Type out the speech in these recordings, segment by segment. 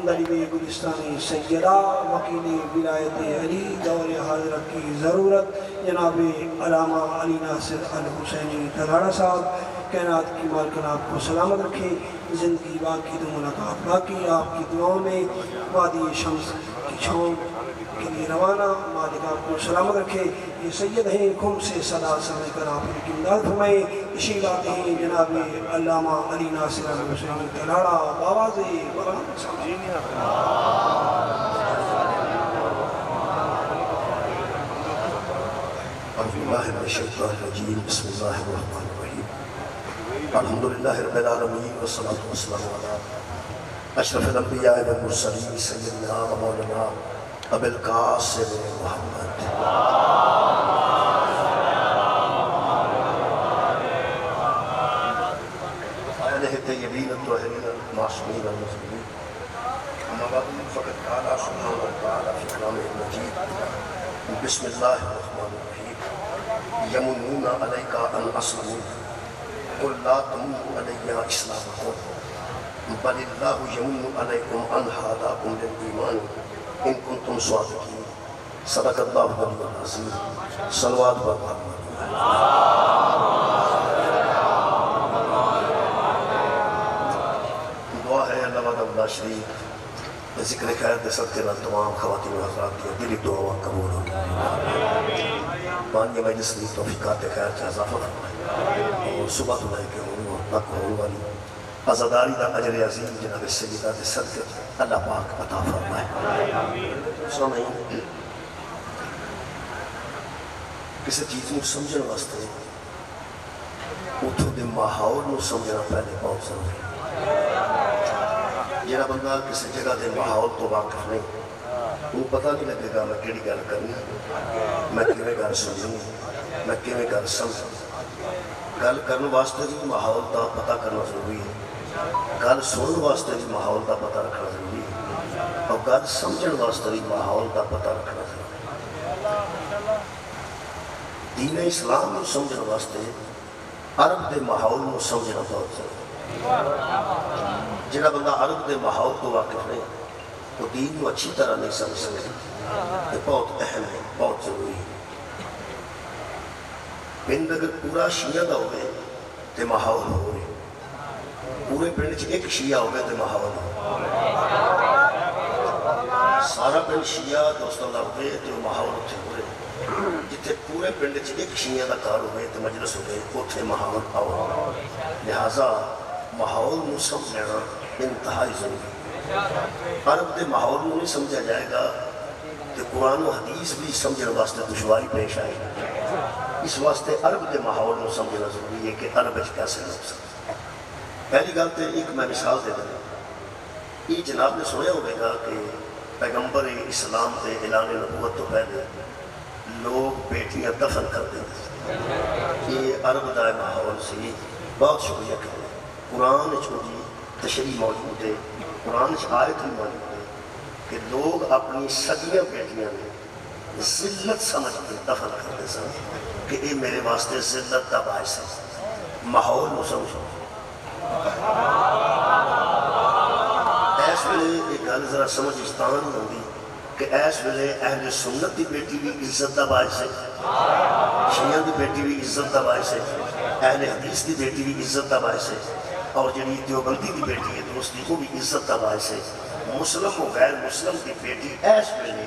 مندرب گلستانی سیدہ وکیل ولایت علی دور حاضرت کی ضرورت جناب علامہ علی ناصر الحسینی تلاڑہ صاحب کائنات کی مالکن آپ کو سلامت رکھے، زندگی باقی تو ملاقات باقی، آپ کی دعاؤں میں وادی شمس کی چھاؤں کے لیے روانہ، مالک آپ کو سلامت رکھے۔ یہ سید ہیں کم سے صدا سمجھ کر آپ کی امداد فرمائے۔ اسی بات ہیں جناب علامہ علی ناصر الحسینی تلاڑہ باواز برام صاحب۔ اعوذ باللہ من الشیطان الرجیم، بسم اللہ الرحمن الرحیم، الحمدللہ رب العالمین والصلاة والسلام علی اشرف الانبیاء والمرسلین سیدنا و مولانا ابی القاسم محمد۔ آلہ طیبین الطاہرین المعصومین المظلومین، اما بعد فقد قال سبحانہ وتعالی فی کلامہ المجید، بسم اللہ الرحمن الرحیم، یمنون علیک ان اسلموا قل لا تمنوا علی اسلامکم بل اللہ یمن علیکم ان ہداکم للایمان ان کنتم صادقین۔ صدق اللہ العلی العظیم۔ صلوات بر محمد۔ دعا ہے اللہ وحدہ لا شریک ذکر خیر دے صدقے نال تمام خواتین و حضرات کی دلی دعا قبول ہو۔ مانیہ مجلس کی توفیقات خیر کا اضافہ فرمائے اور صبح تو لے کے تک ہونے والی عزاداری دا اجر عظیم جناب سیدہ دے صدقے اللہ پاک عطا فرمائے۔ سامعین، کسی چیز کو سمجھنے واسطے اتھو دے ماحول کو سمجھنا پہلے بہت ضروری ہے۔ جہاں بندہ کسی جگہ دے ماحول تو واقف نہیں، وہ پتہ نہیں لگے گا میں کیڑی گل کرنی، میں کیویں گل سننی، میں کیویں گل سمجھوں۔ گل کرنے واسطے بھی ماحول کا پتہ کرنا ضروری ہے، گل سننے واسطے بھی ماحول کا پتہ رکھنا ضروری ہے، اور گل سمجھنے واسطے بھی ماحول کا پتہ رکھنا ضروری ہے۔ دین اسلام کو سمجھنے واسطے عرب دے ماحول کو سمجھنا بہت ضروری ہے۔ جہاں بندہ عرب دے ماحول کو واقف نہیں، وہ دین کو اچھی طرح نہیں سمجھ سکتے۔ یہ بہت اہم ہے، بہت ضروری ہے۔ پنڈ اگر پورا شیعہ دا ہوئے تو ماحول ہوئے، پورے پنڈ ایک شیعہ ہوئے تو ماحول ہوئے، سارا پنڈ شیعہ دوستوں دا ہوئے تو ماحول اتھے ہوئے، جتھے پورے پنڈ ایک شیعہ دا کار ہوئے تو مجلس ہوئے اتھے ماحول آؤ۔ لہٰذا ماحول نو سمجھنا انتہائی ضروری ہے۔ عرب دے ماحول نو نہیں سمجھا جائے گا کہ قرآن و حدیث بھی سمجھنے واسطے دشواری پیش آئے گی۔ اس واسطے عرب دے ماحول نو سمجھنا ضروری ہے کہ عرب کیسے لگ سکتے۔ پہلی گل تو ایک میں مثال دے دوں، یہ جناب نے سنیا ہوئے گا کہ پیغمبر اسلام کے اعلان نبوت تو پہلے لوگ بیٹیاں دفن کر دیتے تھے۔ یہ عرب دا ماحول سی۔ بہت شکریہ کہ قرآن چھوڑی تشریح موجود ہے، قرآن آیت بھی موجود ہے کہ لوگ اپنی سگیاں بیٹیاں میں ذلت سمجھ کے دفن کرتے سن کہ یہ میرے واسطے ذلت کا باعث ہے۔ ماحول کو سمجھو۔ ایس ویلے یہ گل ذرا سمجھ استان ہوگی کہ ایس ویلے اہل سنت دی بیٹی بھی عزت کا باعث ہے، شیعہ دی بیٹی بھی عزت کا باعث ہے، اہل حدیث دی بیٹی بھی عزت کا باعث ہے، اور جنہی دیوبندی دی بیٹی ہے دوستی کو بھی عزت کا باعث ہے۔ مسلم و غیر مسلم دی بیٹی ایس ویلے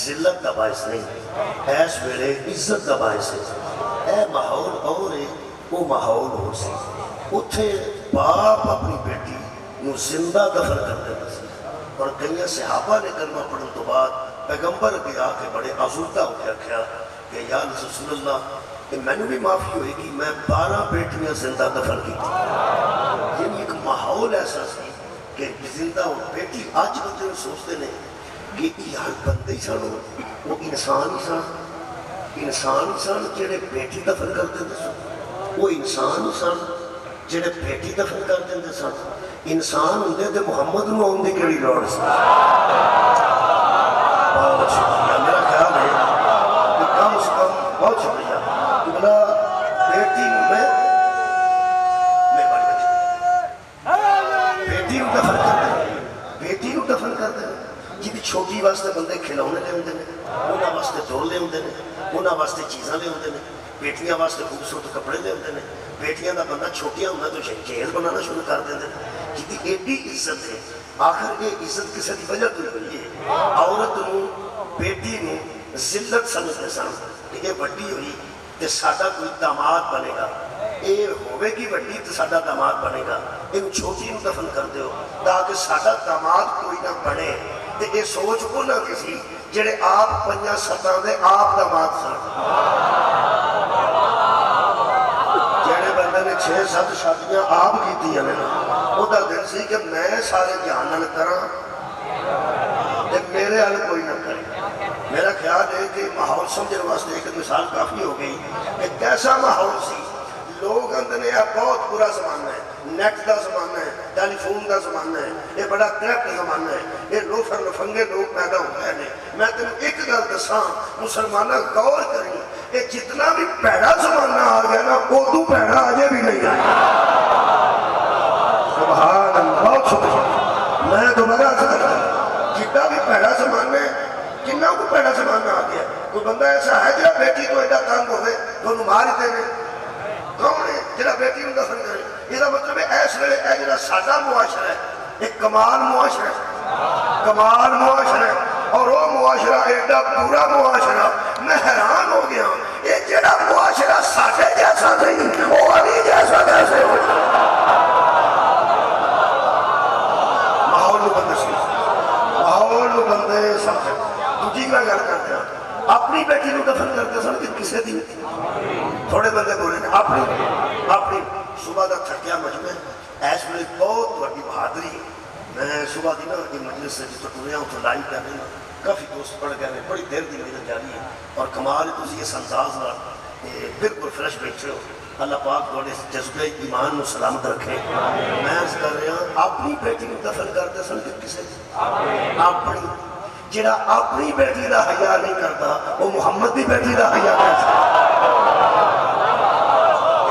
ذلت کا باعث نہیں، ایس ویلے عزت کا باعث ہے۔ اے ماحول اور ہے، وہ ماحول ہو سی۔ اتھے باپ اپنی بیٹی نو زندہ دفن کر دیتا سی، اور کئی صحابہ نے کلمہ پڑھن تو بعد پیغمبر کے آ کے بڑے آزردہ ہو کے رکھا کہ یا رسول اللہ کہ میں نے بھی معافی ہوئے گی، میں 12 بیٹیاں زندہ دفن کی تھی۔ یعنی ایک ماحول ایسا سی کہ زندہ ہو بیٹی آج بندے سوچتے نہیں کہ یار بندے سانو وہ انسان ہی سان جڑے بیٹی دفن کر دیتے سن، وہ انسان ہی سان جڑے بیٹی دفن کر دیتے سن۔ انسان ہوندے تے محمد نو آن دی کیڑی لوڑ سی۔ بہت شکریہ، میرا خیال ہے کہ کم سے کم بہت شکریہ بلا بیٹی میں بیٹی نو دفن کر کرتے ہیں جی چھوٹی واسطے بندے کھلونے لے آتے ہیں انہوں واسطے دور لے آتے ہیں انہوں واسطے چیزاں لے آتے ہیں بیٹیاں واسطے خوبصورت کپڑے لے آتے ہیں بیٹیاں کا بندہ چھوٹیاں ہوتا تو جہیز بنانا شروع کر دیں جی ایڈی عزت ہے آخر یہ عزت کسی کی وجہ تو ہوئی ہے عورت نو بیٹی نو ذلت سمجھتے سن کہ یہ وڈی ہوئی تو ساڈا کوئی داماد بنے گا یہ ہوے گی وڈی تو ساڈا داماد بنے گا یہ چھوٹی نو دفن کر دیو تاکہ ساڈا داماد کوئی نہ بنے تو یہ سوچ کو نہ کسی جڑے آپ پنجاں ستاں دے آپ داماد سن جڑے بندے نے 6-7 شادیاں آپ کی وہ دل سی کہ میں سارے جہان کراں میرے حال کوئی نہ کرے میرا خیال ہے کہ ماحول سمجھنے واسطے ایک مثال کافی ہو گئی کہ کیسا ماحول سی لوگ اندر یہ بہت برا زمانہ ہے نیٹ دا زمانہ ہے ٹیلی فون دا زمانہ ہے یہ بڑا کرپٹ زمانہ ہے یہ لوفر لفنگے لوگ پیدا ہو گئے ہیں میں تمہیں ایک گل دساں مسلمانہ غور کریں یہ جتنا بھی پیڑا زمانہ آ گیا نا اردو پیڑا آجے بھی نہیں آیا سبحان اللہ بہت شکریہ میں دوبارہ کرتا جتنا بھی پیڑا زمانہ ہے کتنا کو پیڑا زمانہ آ گیا کوئی بندہ ایسا ہے جہاں بیٹی کو ایڈا تنگ ہوئے تو انہوں مار ہی دے کون ہے جہاں بیٹی انہوں دفن کرے یہ مطلب ہے ایس ویلے اے جہاں سادہ معاشرہ ہے ایک کمال معاشرہ ہے کمال معاشرہ ہے اور وہ معاشرہ ایڈا پورا معاشرہ میں حیران ہو گیا یہ جہاں معاشرہ سادے جیسا نہیں وہ علی جیسا کیسے ہو بندے سمجھے دوجی کا گل کرتے ہیں اپنی بیٹی کو دفن کرتے سن کہ کسے دی تھوڑے بندے بولے ہیں اپنی صبح کا تھکیا مجمع ایس ویلے بہت بڑی بہادری میں صبح دی نا یہ مجلس سے جتوں ٹوریا اتوں لائن کر رہے کافی دوست پڑھ گئے بڑی دیر دی محنت جاری ہے اور کمال تسی یہ سنساز بالکل فریش بیٹھے ہو اللہ پاک تھوڑے جذبے ایمان نو سلامت رکھے میں عرض کر رہا ہوں اپنی بیٹی کو دفن کرتے سن کہ کسے اپنی جڑا اپنی بیٹی دا حیا نہیں کرتا وہ محمد دی بیٹی دا حیا کرتا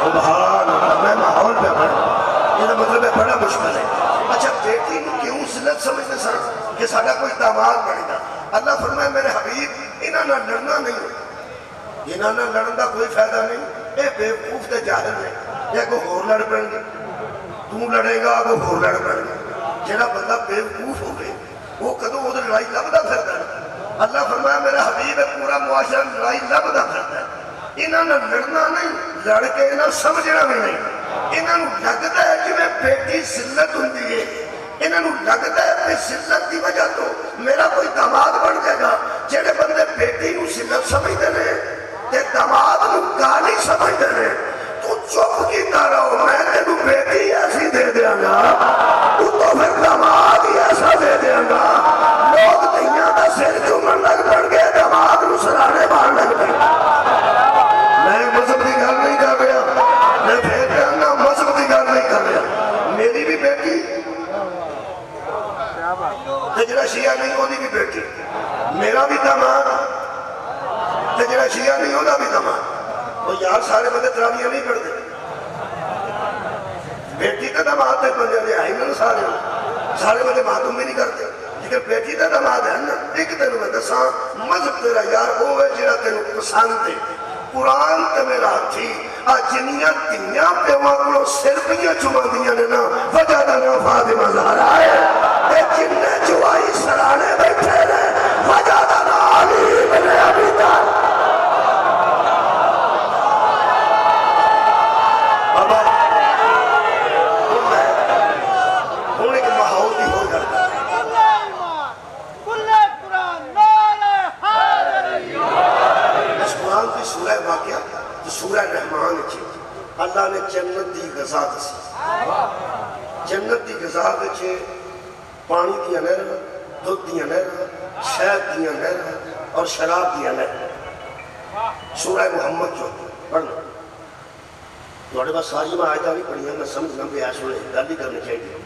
سبحان اللہ میں ماحول پہ پڑھا یہ مطلب ہے بڑا مشکل ہے اچھا بیٹی کو کیوں ذلت سمجھتے سن کہ ساڈا کوئی داماد بنے گا اللہ فرمائے میرے حبیب انہاں نہ لڑنا نہیں انہاں نہ لڑن دا کوئی فائدہ نہیں اے بے وقوف تے جاہل نے یہ کوئی ہور لڑ پڑیں گے تو لڑے گا کوئی ہور لڑ پڑیں گے جڑا بندہ بے وقوف ہو گئے وہ کدوں وہ لڑائی لبدا پھردا ہے اللہ فرمایا میرا حبیب ہے پورا معاشرہ لڑائی لبدا پھردا ہے انہاں نے لڑنا نہیں لڑ کے انہاں سمجھنا بھی نہیں انہاں نوں لگدا ہے کہ میں بیٹی ذلت ہوندی ہے انہاں نوں لگدا ہے کہ ذلت دی وجہ تو میرا کوئی داماد بن جائے گا جڑے بندے بیٹی نوں ذلت سمجھدے نے تے داماد نوں گالی سمجھدے نے تو چپ کیتا رہو میں تینوں بیٹی ایسی دے دیاں گا تو پھر داماد ہی ایسا دے دیاں گا لوگ دیاں دا سر چومن لگ پڑ گئے داماد نوں سرانے مار لگ پڑ میں مذہب کی گل نہیں کر رہا میں پھر کہنا مذہب کی گل نہیں کر رہا میری بھی بیٹی جڑا شیعہ نہیں ہوتی بھی بیٹی میرا بھی داماد جڑا شیعہ نہیں ہوتا بھی داماد وہ یار سارے بندے تراویاں نہیں پڑھتے بیٹی کا داماد تے بندے دے آئی نہ سارے بندے ماتم بھی نہیں کرتے لیکن بیٹی کا داماد ہے نا ایک تینوں میں دساں مذہب تیرا یار وہ ہے جڑا تینوں پسند ہے قرآن تے میرا تھی جنیاں تیاں پیواں کو سر پیاں چماندیاں نے نا وجہ دا نا فاطمہ زہرا ہے تے جننے چوائی سرانے بیٹھے نے وجہ دا نا علی بن ابی طالب سورہ رحمان چھے اللہ نے جنت دی غذا دسی جنت دی غذا چھے پانی دیا نہر دودھ دیا نہر شہد دیا نہر اور شراب دیا نہر سورہ محمد جو پڑھنا تھوڑے بات ساری میں آیتہ نہیں پڑھی ہیں میں سمجھنا بھی ایسا گل بھی کرنی چاہیے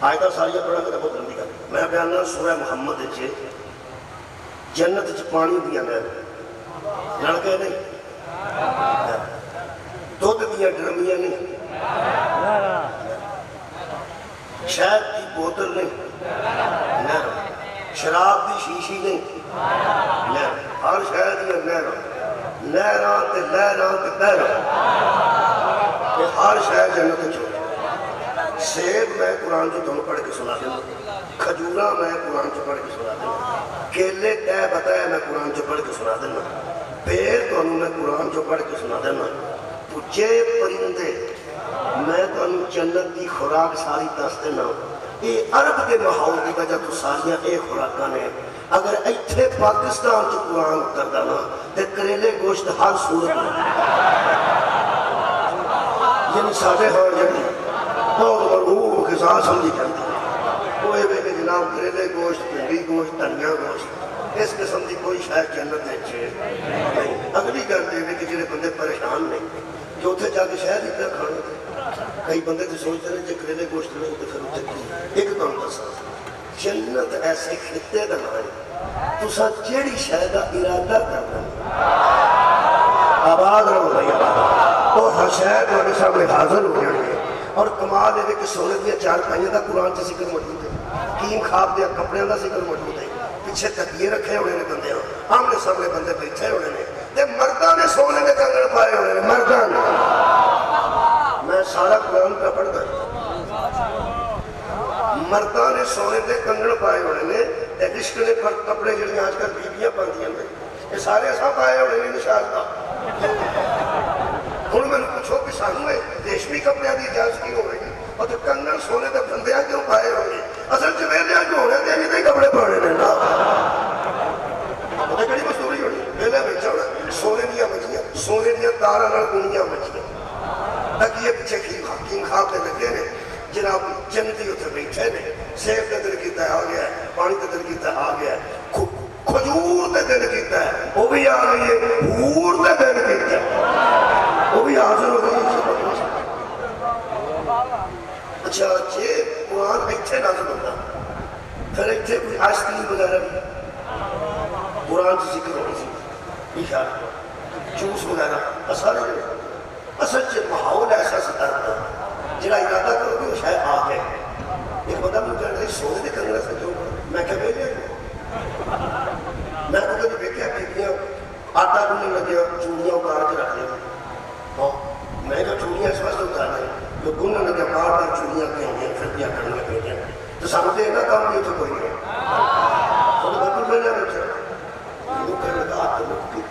آیتہ ساری پڑھا گا بہت لمبی کر میں بیاننا سورہ محمد چھے جنت چھے پانی دیا نہر لڑکے نہیں دودھ دیا ڈرمیاں نہیں شہد کی بوتل نہیں شراب دی شیشی نہیں، نہر ہر شہر دیا نہراں نہراں تے لہراں تے بہراں، یہ ہر شہر جنت چھوڑ۔ سیب میں قرآن جو تمہیں پڑھ کے سنا دینا، کھجورا میں قرآن جو پڑھ کے سنا دینا، کیلے تہ بتایا میں قرآن جو پڑھ کے سنا دینا، پیر تو میں قرآن جو پڑھ کے سنا دینا، پچھے پرندے میں تو جنت کی خوراک ساری دس دینا۔ یہ عرب کے ماحول کی وجہ تو ساریاں اے خوراکاں نے، اگر ایتھے پاکستان چ قرآن اتر دینا تے کریلے گوشت ہر صورت میں، یعنی ساڈے ہاں جڑی بہت مرغوب غذا سمجھی جاتی ہے، وہ یہ جناب کریلے گوشت، بھنڈی گوشت، دھنیا گوشت، اس قسم کی کوئی شاید جنت نہیں۔ اگلی گل یہ کہ جڑے بندے پریشان نہیں کہ اتنے جا کے شہر ہی پہ کھانے تھے، کئی بندے تو سوچتے ہیں کہ کریلے گوشت نہیں تو پھر اتنے کی ایک کام دسا، جنت ایسے خطے کا نام ہے تسا جیڑی شے دا ارادہ کرنا آباد رہو بھائی آباد، اور ہر شہر تمہارے سامنے حاضر ہو جانے، اور کمال ہے کہ سونے دیا چار پائیاں دا قرآن سے ذکر موجود ہے، کیم خواب دیا کپڑے دا ذکر موجود ہے، پیچھے تکیے رکھے ہونے نے بندے ہاں، آمنے سامنے بندے بیٹھے ہونے نے، تے مردہ نے سونے کے کنگن پائے ہونے نے، مردہ نے میں سارا قرآن پہ پڑھ گئے، مردہ نے سونے کے کنگن پائے ہونے نے، ایک عشق نے پر کپڑے جڑی آج کل بیبیاں پاندیاں نے، یہ سارے ایسا پائے ہونے نے نشاءاللہ۔ ہوں میں نے پوچھو کہ سانو ریشمی کپڑے کی اجازت کیوں ہوئے گی، اور تو کنگن سونے کے بندیاں کیوں پائے ہوں گے؟ اصل چویلیاں جو ہونے دے نہیں کپڑے پانے نے نا، پتہ کڑی مستوری ہونی ویلے بیچا ہونا، سونے دیا مچھیاں، سونے دیا تاراں نال بنیاں مچھیاں، تاکہ یہ پیچھے کیم خواب دے لگے نے، جناب جنتی اتنے بیٹھے نے، سیب کا دل کیتا آ گیا ہے، پانی کا دل کیتا آ گیا ہے، کھجور دے دل کیتا ہے وہ بھی آ گئی ہے، حور دے دل کیتا ہے وہ بھی حاضر ہو گئی ہے۔ اچھا جی قرآن ایتھے نازل ہوتا پھر ایتھے کوئی آئس کریم وغیرہ بھی قرآن سے ذکر ہونی سی، اشارہ جوس وغیرہ سارے اصل سے ماحول ایسا ستارتا جڑا ارادہ کرو گے وہ شاید آ گئے۔ ایک بندہ مجھے کہنا ہے سونے دے کنگن سے جو میں کہ ویلے میں تو کبھی دیکھا بیبیاں آٹا گننے لگے چوڑیاں اتار کے رکھ لیں، میں کہا چوڑیاں اس واسطے اتارنا ہے جو گننے لگے بار بار چوڑیاں کہیں پھر دیا کرنے لگے تو سامنے اینا کام نہیں تو کوئی نہیں، تو بالکل میں نے رکھا وہ کہنے لگا آپ تو مکی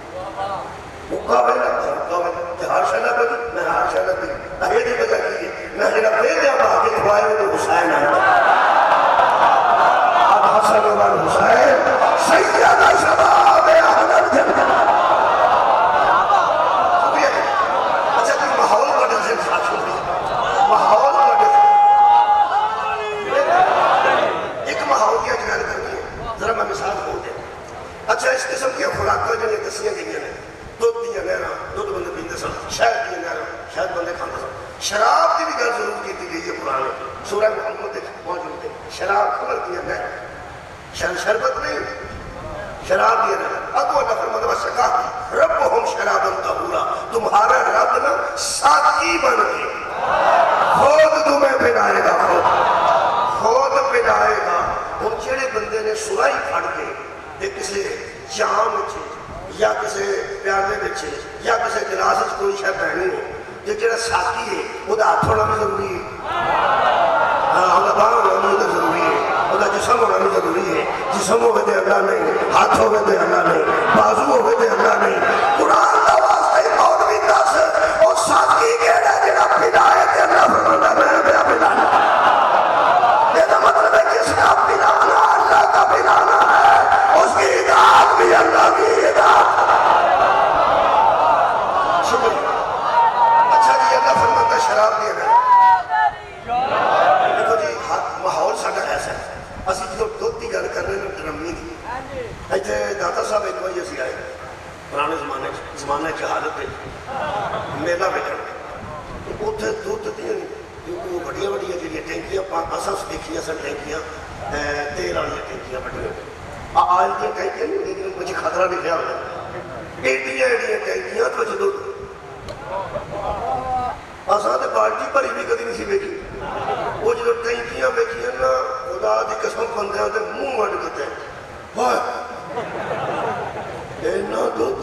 مکہ ویلا مکہ ویلا کہ ہر شہلہ بگی میں ہر شہلہ بگی اگے دی وجہ کی میں جڑا پہلے اب آگے کھوائے وہ حسین آئے اب حسن و حسین سیدہ شباب اہل الجنہ۔ اچھا کوئی ماحول بدل سے ساتھ چھوڑی، ماحول بدل ایک ماحول کی اجنال کرنی ہے، ذرا میں مثال کھول دیں۔ اچھا اس قسم کی خوراکاں جو دسیاں گئی ہیں دودھ دیا نہراں دودھ بندے پیندے سن، شہد دیا نہراں شہد بندے کھاندے سن، شراب کی بھی گل ضرور کی گئی ہے قرآن سورہ محمد موجود ہے، شراب خمر دیا نہراں شربت نہیں شراب دیا نہراں، اب اللہ فرماتا ہے شکا ربہم شرابا طہورا، تمہارا رب نا ساقی بن کے خود تمہیں پلائے گا، خود پلائے گا۔ ہن جڑے بندے نے سرائی پھڑ کے کسی جام یا کسی پیالے بچے یا کسی گلاس کوئی شے پہنی ہو تو جڑا ساقی ہے وہ ہاتھ ہونا بھی ضروری ہے، وہ باہ ہونا بھی ضروری ہے، وہ جسم ہونا بھی ضروری ہے، جسم ہوئے تو اللہ نہیں، ہاتھ ہوئے تو اللہ نہیں، بازو ہوئے تو اللہ نہیں۔ قرآن کا واسطہ ہی مولوی دس وہ ساقی کہڑا جڑا پلائے تے اللہ فرماتا میں پیا پلانا، یہ مطلب ہے کہ اس کا پلانا اللہ کا پلانا ہے، اس کی اطاعت بھی اللہ کی اطاعت۔ شکریہ۔ اچھا جی اللہ فرماتا شراب دیا گیا، دیکھو جی ماحول ساڈا ایسا ہے، اسی جو دودھ کی گل کر رہے ہیں ڈرمی کی، ایتھے داتا صاحب ایک بار اسی آئے پرانے زمانے جہالت ہے میلہ بیٹھن اتنے دودھ دیا بڑی بڑی جہاں ٹینکیاں اصل دیکھیاں سن ٹینکیاں تیل والی ٹینکیاں بڑی آج دیا ٹینکیاں نہیں لیکن مجھے خطرہ لکھا ہوا ایڈیاں ایڈیاں ٹینکیاں تو جدو اصل تو بالٹی بھری بھی کدی نہیں سی ویکھی، وہ جدو ٹینکیاں ویکھیاں نا خدا دی قسم بندیاں دے منہ وڈ کیتے ہائے اینا دودھ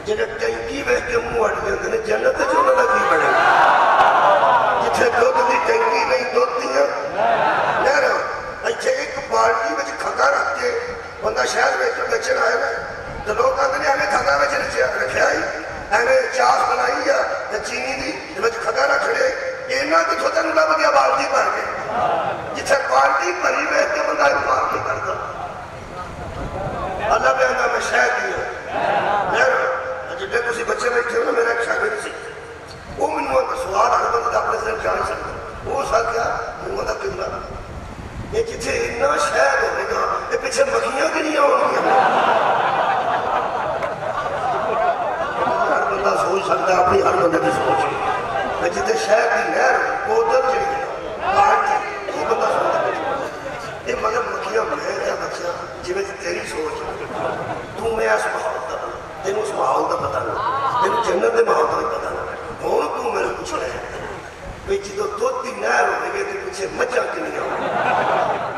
جنہیں ٹینکی ویک کے منہ اٹھ جاتے ہیں جنت جو نہ لگی بڑھے جتھے دودھ دی ٹینکی نہیں دودھ دیاں نیرہ ایچھے ایک بالٹی میں کھگا رکھ کے بندہ شہر میں بچن آئے نا تو لوگ آتے ہیں ہمیں کھگا میں رکھے آئی ہمیں چاس بنائی یا چینی دی میں کھگا رکھ رہے اینا تو چھوٹا نولا بگیا بالٹی بھر کے جتھے بالٹی بھری ویک کے بندہ اتفاق نہیں کرتا اللہ پہ اندھا میں شہر دیا نیرہ جب کسی بچے بیٹھے ہو نا میرا ایک شاگرد سی وہ منوہ کا سوال ہر بندہ اپنے ذہن جان سکتا وہ سا کیا منوہ کا قبلہ یہ جتھے اتنا شہد ہوئے گا یہ پیچھے مکھیاں کی نہیں ہوں گی ہر بندہ سوچ سکتا اپنی ہر بندہ کی سوچ میں جتھے شہد کی نہر کوتر چڑی گیا پارٹی یہ بندہ سوچتا یہ مگر مکھیاں میں کیا بچہ جی میں تیری سوچ تو میں اس محاول دا تینوں اس محاول دا پتہ نہ تینوں جنت دے محاول دا پتہ نہ ہون تو میرے پوچھ رہے ہیں کہ جدو دودھ دی نہر ہوئے گے تو پیچھے مچھا کی نہیں ہوں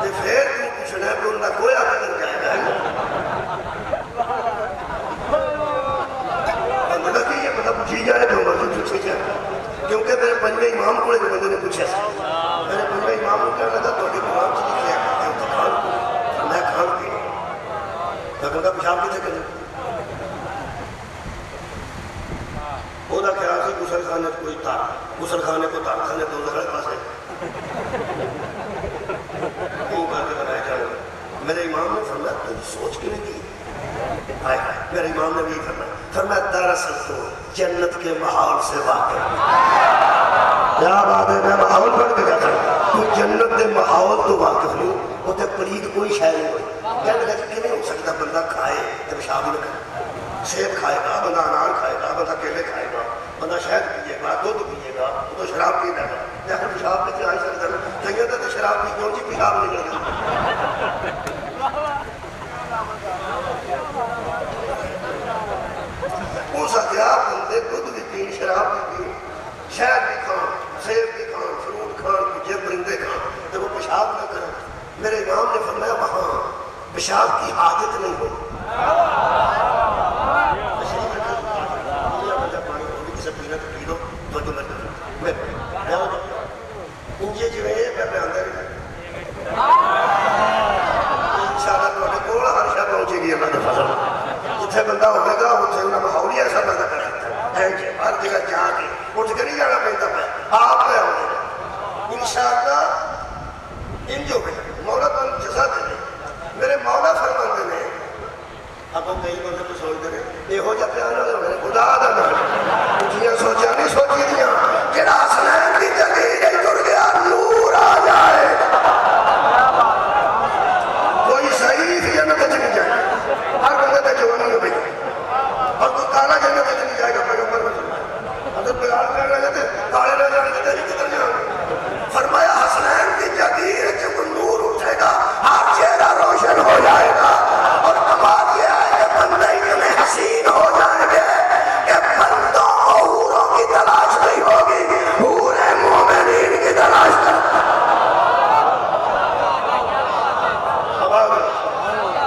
تے پھر تم پوچھنا ہے کہ ان کا کوئی آگے نہیں جائے گا مطلب کہ یہ مطلب پوچھی جائے جو مرضی پوچھی جائے کیونکہ میرے پنجویں امام کو ایک بندے نے پوچھا سا میرے پنجویں امام کو کہنا تھا تو قرآن سے لکھیا کرتے ہو تو کھان میں کھان پی میں کہتا پیشاب کتے کرنے وہ دا خیال سے گسل خانے کوئی تار گسل خانے کو تار خانے دو زغر پاس ہے وہ کر کے بنائے جانا میرے امام نے فرمایا تم سوچ کے نہیں کی میرے امام نے بھی فرمایا دراصل تو جنت کے ماحول سے واقع کیا بات ہے میں ماحول پڑھ کے جاتا ہوں تو جنت کے ماحول تو واقف نہیں وہ تے پرید کوئی شاید نہیں ہوئی کہنے لگا کہ نہیں ہو سکتا بندہ کھائے تو پیشاب ہی نہ کرے سیب کھائے گا بندہ انار کھائے گا بندہ کیلے کھائے گا بندہ شہد پیے گا دودھ پیے گا وہ تو شراب پی رہا گا لیکن پیشاب پہ آئی سکتا ہے کہیں تو شراب پی کیوں جی پیشاب نہیں کرتا ہو سکیا بندے دودھ بھی پین شراب بھی پین شہد بھی کھان سیب بھی کھان فروٹ کھان کچھ پرندے کھان تو وہ پیشاب نہ کریں میرے امام نے فرمایا وہاں پیشاب کی حاجت نہیں ہو انجے جو ہے میں اندر انشاءاللہ تمہارے کول ہر شاہ پہنچے گی اللہ کے فضل جتھے بندہ ہوگا اتھے انہیں ماحول ہی ایسا پیدا کر سکتا ہے ہر جگہ جا کے اٹھ کے نہیں جانا پہنتا پہ آپ میں ہوگا انشاءاللہ انجو میں مولا تم جزا دے لے میرے مولا فرماندے نے اب ہم کئی بندے کو سوچتے ہیں یہ ہو جا پیانا لے ہونے خدا دا نام اٹھیاں سوچا نہیں سوچی دیاں جڑا حسنین کی جگیر ہے ٹر گیا نور آ جائے کوئی صحیح جنت چلی جائے ہر بندے تے جوانی ہو گئی اور کوئی کالا جنت چلی جائے گا پیغمبر حضرت بلال کہنے لگے تھے کالے نہ جانے کے تیری کدھر جانا فرمایا حسنین کی جگیر جب نور اٹھے گا ہر چہرہ روشن ہو جائے گا اور کمال یہ ہے کہ بندے اتنے حسین ہو جائیں گے کہ بندوں حوروں کی تلاش نہیں ہوگی حور مومنین کی تلاش کر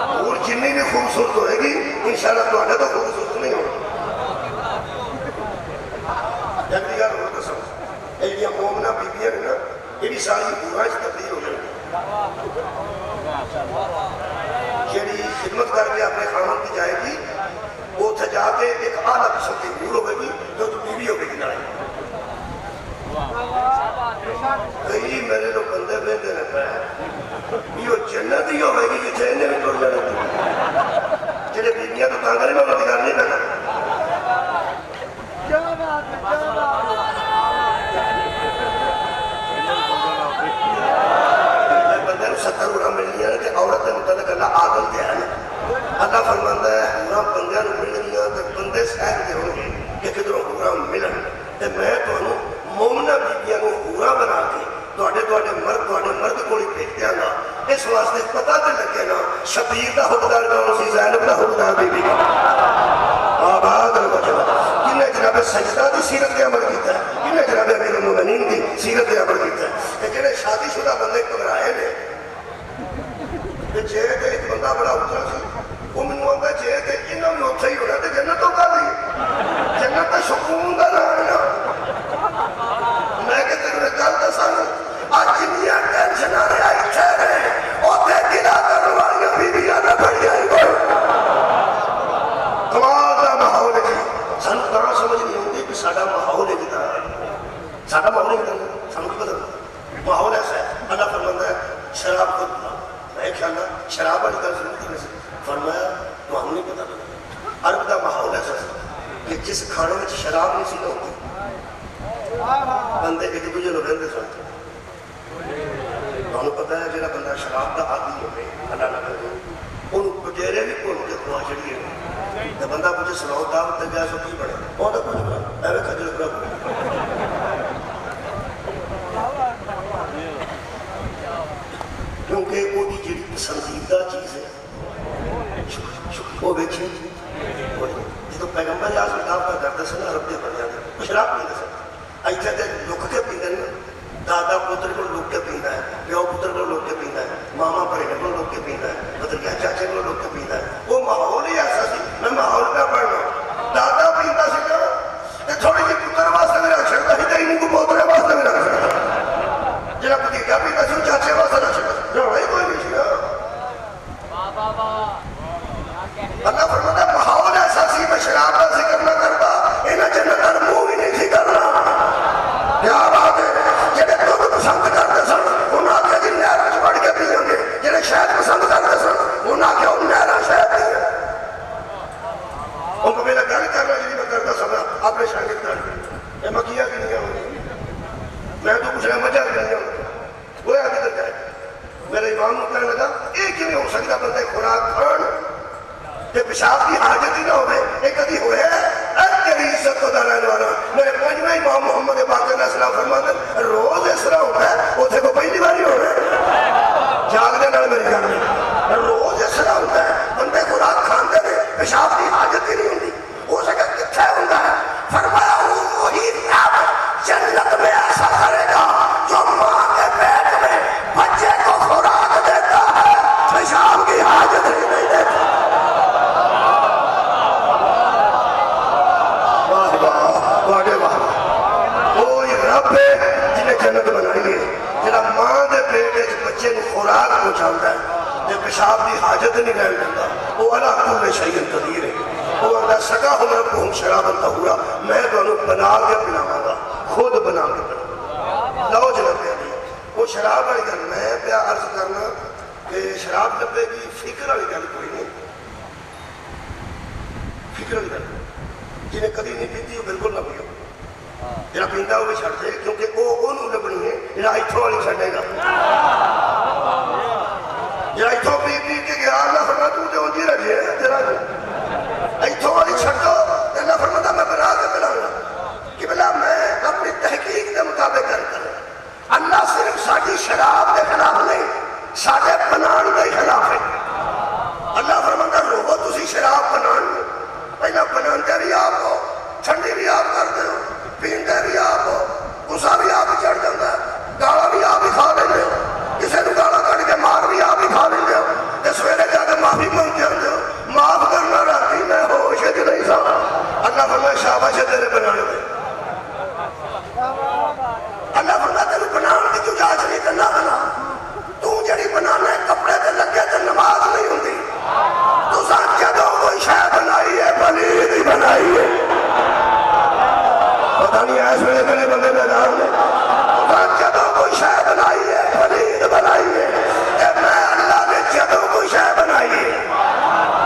حور جنی بھی خوبصورت ہوئے گی انشاءاللہ تو آنے تو خوبصورت نہیں ہوگی جلدی یار ہوگا تو سمجھ ایڈیا مومنہ بی بی ہے نا یہ بھی ساری حورائیں سے تبدیل ہو جائیں جیڑی خدمت کر کے اپنے خامن کی جائے گی وہ تھا جا کے ایک اعلیٰ قسم کی حور ہوگی جو تو بی بی ہوگی نائی کئی میرے لوگ بندے بیندے رہتا ہے یہ جنت ہی ہوگی کہ جہنے میں ٹوڑ جانے تھی جنہیں بیبیاں تو تانگرے میں مدگار نہیں کرنا بندے کو 70 گرام ملنی ہے کہ عورت ہے متعلق اللہ آدم دیا ہے اللہ فرماندہ ہے گرام بندیاں کو ملنی ہے کہ بندے سہر دے ہوں گے کہ کدھروں گرام ملن کہ میں تو انہوں مومنہ بیبیاں کو پورا بنا کے توڑے مرد کولی پیٹ دیا گا اس واسطے پتہ تے لگے گا شبیر دا حقدار کون سی زینب دا حقدار بی بی کا آباد الوجہ کنہیں جناب سجدہ دی سیرت کے عمل کیتا ہے کنہیں جناب امیر المومنین دی سیرت کے عمل کیتا ہے کہ جنہیں شادی شدہ بندے گھبرائے نے والا اترا سی وہ مینوں آندا جے تے انہاں نوں اوتھے ہی ہونا تے جنت تو کر دی جنت تے سکون دا نام ہے میں کہ تینوں گل دساں اج جنیاں ٹینشناں نے آئی ٹھہرے اوتھے گلا کرن والیاں بیویاں نہ بڑیاں ہی کوئی کمال دا ماحول ہے جی سانوں طرح سمجھ نہیں آتی کہ ساڈا ماحول ہے جدا ساڈا ماحول ہے سانوں پتہ ماحول ایسا ہے اللہ فرماتا ہے شراب کو میں خیال شراب والی گل سنی تھی فرمایا تو ہم نہیں پتا لگا عرب کا ماحول ایسا کہ جس کھانے میں شراب نہیں سی نہ ہوتی بندے ایک دوجے لوگ رہتے سن تمہیں پتا ہے جہاں بندہ شراب کا عادی ہوئے اللہ نہ کرے ان بٹیرے بھی بھول کے کھوا چڑھیے تو بندہ مجھے سناؤ دعوت تے گیا سو کی بنے وہ تو کچھ بنا ایویں کھجل خراب کیونکہ وہ جی پسندیدہ چیز ہے وہ بیچے جب پیغمبر اعظم دعوت کرتے سن عرب کے بندے وہ شراب پیندے سن ایتھے تے لک کے پیندے نا دادا پوتر کو لک کے پیندا ہے پیو پوتر کو لک کے پیندا ہے ماما بھائی کو لک کے پیندا ہے بھتیجا چاچے کو لک کے پیندا ہے وہ ماحول ہی ایسا سی میں ماحول کا پڑھنا دادا پیندا سی نا تے تھوڑی جی پتر واسطے بھی رکھ سکتا سی تے انہوں کو پوترے واسطے بھی رکھ سکتا جہاں بھتیجا پیندا سی چاچے واسطے رکھ سکتا روڑا ہی کوئی نہیں سی نا اللہ فرماتا ہے ماحول ایسا سی میں شراب کا ذکر نہ کرتا انہیں جنت کا منہ بھی نہیں سی کرنا کیا بات ہے جنہیں دودھ پسند کرتے سن انہاں کے جن نہرہ چڑھ کے پیئیں گے جنہیں شہد پسند کرتے سن انہاں کے ان نہرہ شہد پیئیں ان کو میرا گل کرنا جنہیں میں کرتا سمجھا اپنے شاگرد کر یہ مکیہ کی نہیں ہوگی میں تو کچھ نہیں مجھا نہیں ہوں وہ آگے تک جائے میرے امام نے کہنے لگا ایک ہی نہیں ہو سکتا بندے خوراک کھان کہ پیشاب کی حاجت ہی نہ ہوئے ایک کدی ہوئے تیری عزت کو دارین والا میرے پنجویں امام محمد باقر علیہ السلام فرماتے روز اس طرح ہوتا ہے اتنے کو پہلی باری ہو رہا ہے جاگ دے نال میری جان میں روز اس طرح ہوتا ہے بندے خوراک کھاندے نے پیشاب کی حاجت ہی نہیں ہوتی ہو سکے کتنے ہوتا ہے فرمایا وہی رب جنت میں ایسا کرے گا جو ماں کے پیٹ میں بچے کو خوراک دیتا ہے پیشاب کی حاجت ہی نہیں دیتا جنت بنائی ہے جہاں ماں دے پیٹ بچے کو خوراک پہنچاتا ہے جو پیشاب کی حاجت نہیں رہن دیتا وہ اللہ کل شیء قدیر ہے وہ اللہ سکا ہم ربہم شرابا طہورا میں تمہیں بنا کے پلاواں گا خود بنا کے پلاواں لو جناب علی وہ شراب والی گل میں پیا عرض کرنا کہ شراب لبے کی فکر والی گل کوئی نہیں فکر والی گل جنہیں کدی نہیں پیتی وہ بالکل نہ پیو جہاں پیندا وہ بھی چھڑ دے کیونکہ وہ لبنی ہے جہاں اتھوں والی چھڑے گا جہاں اتھوں پی پی کے گیا اللہ فرما تو تے اونجی رکھے تیرا اتھوں والی چھڑ دو اللہ فرماتا میں بنا کے بلاؤں گا کہ بلا میں اپنی تحقیق کے مطابق کر اللہ صرف ساری شراب کے خلاف نہیں سارے بنان کے خلاف ہے اللہ فرماتا روو تسی شراب بنان پہلا بناندے بھی آپ ہو ٹھنڈی بھی آپ کرتے ہو پیندے بھی آپ ہو غصہ بھی آپ ہی چڑھ جاتا ہے گالا بھی آپ ہی کھا لیندے ہو کسی نے گالا کٹ کے مار بھی آپ ہی کھا لیندے ہو تے سویرے جا کے معافی مانگ کے آندے ہو معاف کرنا راتی میں ہوش وچ نہیں سا اللہ فرمایا شاباش ہے تیرے بنانے میں اللہ فرمایا تینوں بنان کی کیوں جانچ نہیں کرنا بنا تو جڑی بنانا ہے کپڑے تے لگے تے نماز نہیں ہوندی تو ساتھ جدوں کوئی شے بنائی ہے پلید ہی بنائی ہے پتہ نہیں ایس ویلے میرے بندے میدان میں جدوں کوئی شے بنائی ہے پلید بنائی ہے کہ میں اللہ نے جدوں کوئی شے بنائی ہے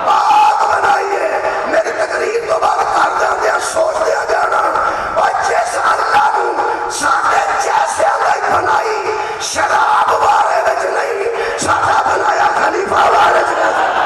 پاک بنائی ہے میری تقریر تو بعد کر جاندے سوچ دیا جانا اور جس اللہ نو ساڈے جیسے اللہ بنائی شراب وارے وچ نہیں ساڈا بنایا خلیفہ وارے وچ نہیں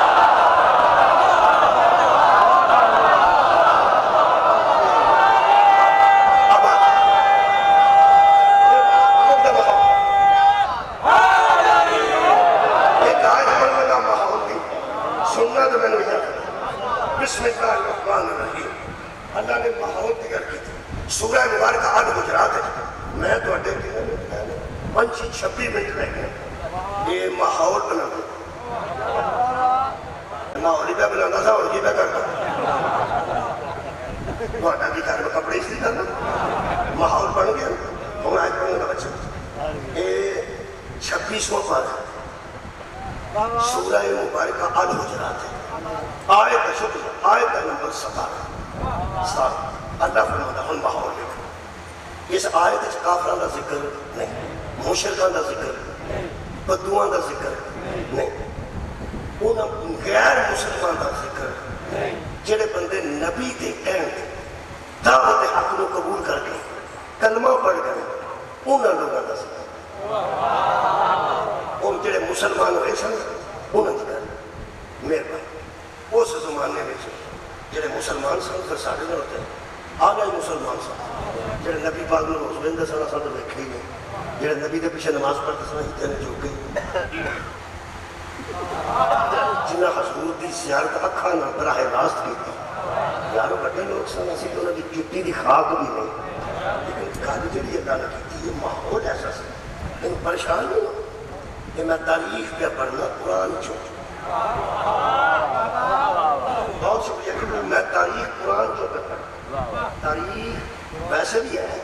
بسم اللہ الرحمن الرحیم اللہ نے ماحول ذکر کی تھی سورہ مبارکہ آج گجرات ہے میں تو اڈے کے 26 منٹ رہ گئے یہ ماحول بنا پہ کرتا تھوڑا بھی گھر میں کپڑے اس لیے کرنا ماحول بن گیا ہوں آج پڑھنے کا بچہ یہ 26واں پارہ سورہ مبارکہ الحجرات ہے آیت نمبر 17 اللہ فرماتا ہن ماحول دیکھو اس آیت وچ کافراں دا ذکر نہیں مشرکاں دا ذکر نہیں بدوؤں دا ذکر نہیں انہاں غیر مسلمان دا ذکر نہیں جڑے بندے نبی دے کہن دعوت حق نو قبول کر کے کلمہ پڑھ گئے انہاں لوگاں دا ذکر اور جڑے مسلمان ہوئے سن انہاں دی گل مہربانی اس زمانے میں جڑے مسلمان سن پھر ساڈے نال ہوتے آگے مسلمان سن جڑے نبی پاک نو روز ویندے سن اساں تے ویکھے ہی نہیں جڑے نبی دے پیچھے نماز پڑھتے سن ہتے نے جو گئی جنہاں حضور دی زیارت اکھاں نال براہ راست کیتی یارو بڑے لوگ سن اسی تو انہاں دی جُتی دی خاک بھی نہیں لیکن گل جڑی اللہ نے کیتی یہ ماحول ایسا سی ان پریشان نہیں ہو کہ میں تاریخ پہ پڑھنا قرآن چوں بہت شکریہ کہ میں تاریخ قرآن چوں پہ پڑھنا تاریخ ویسے بھی ہے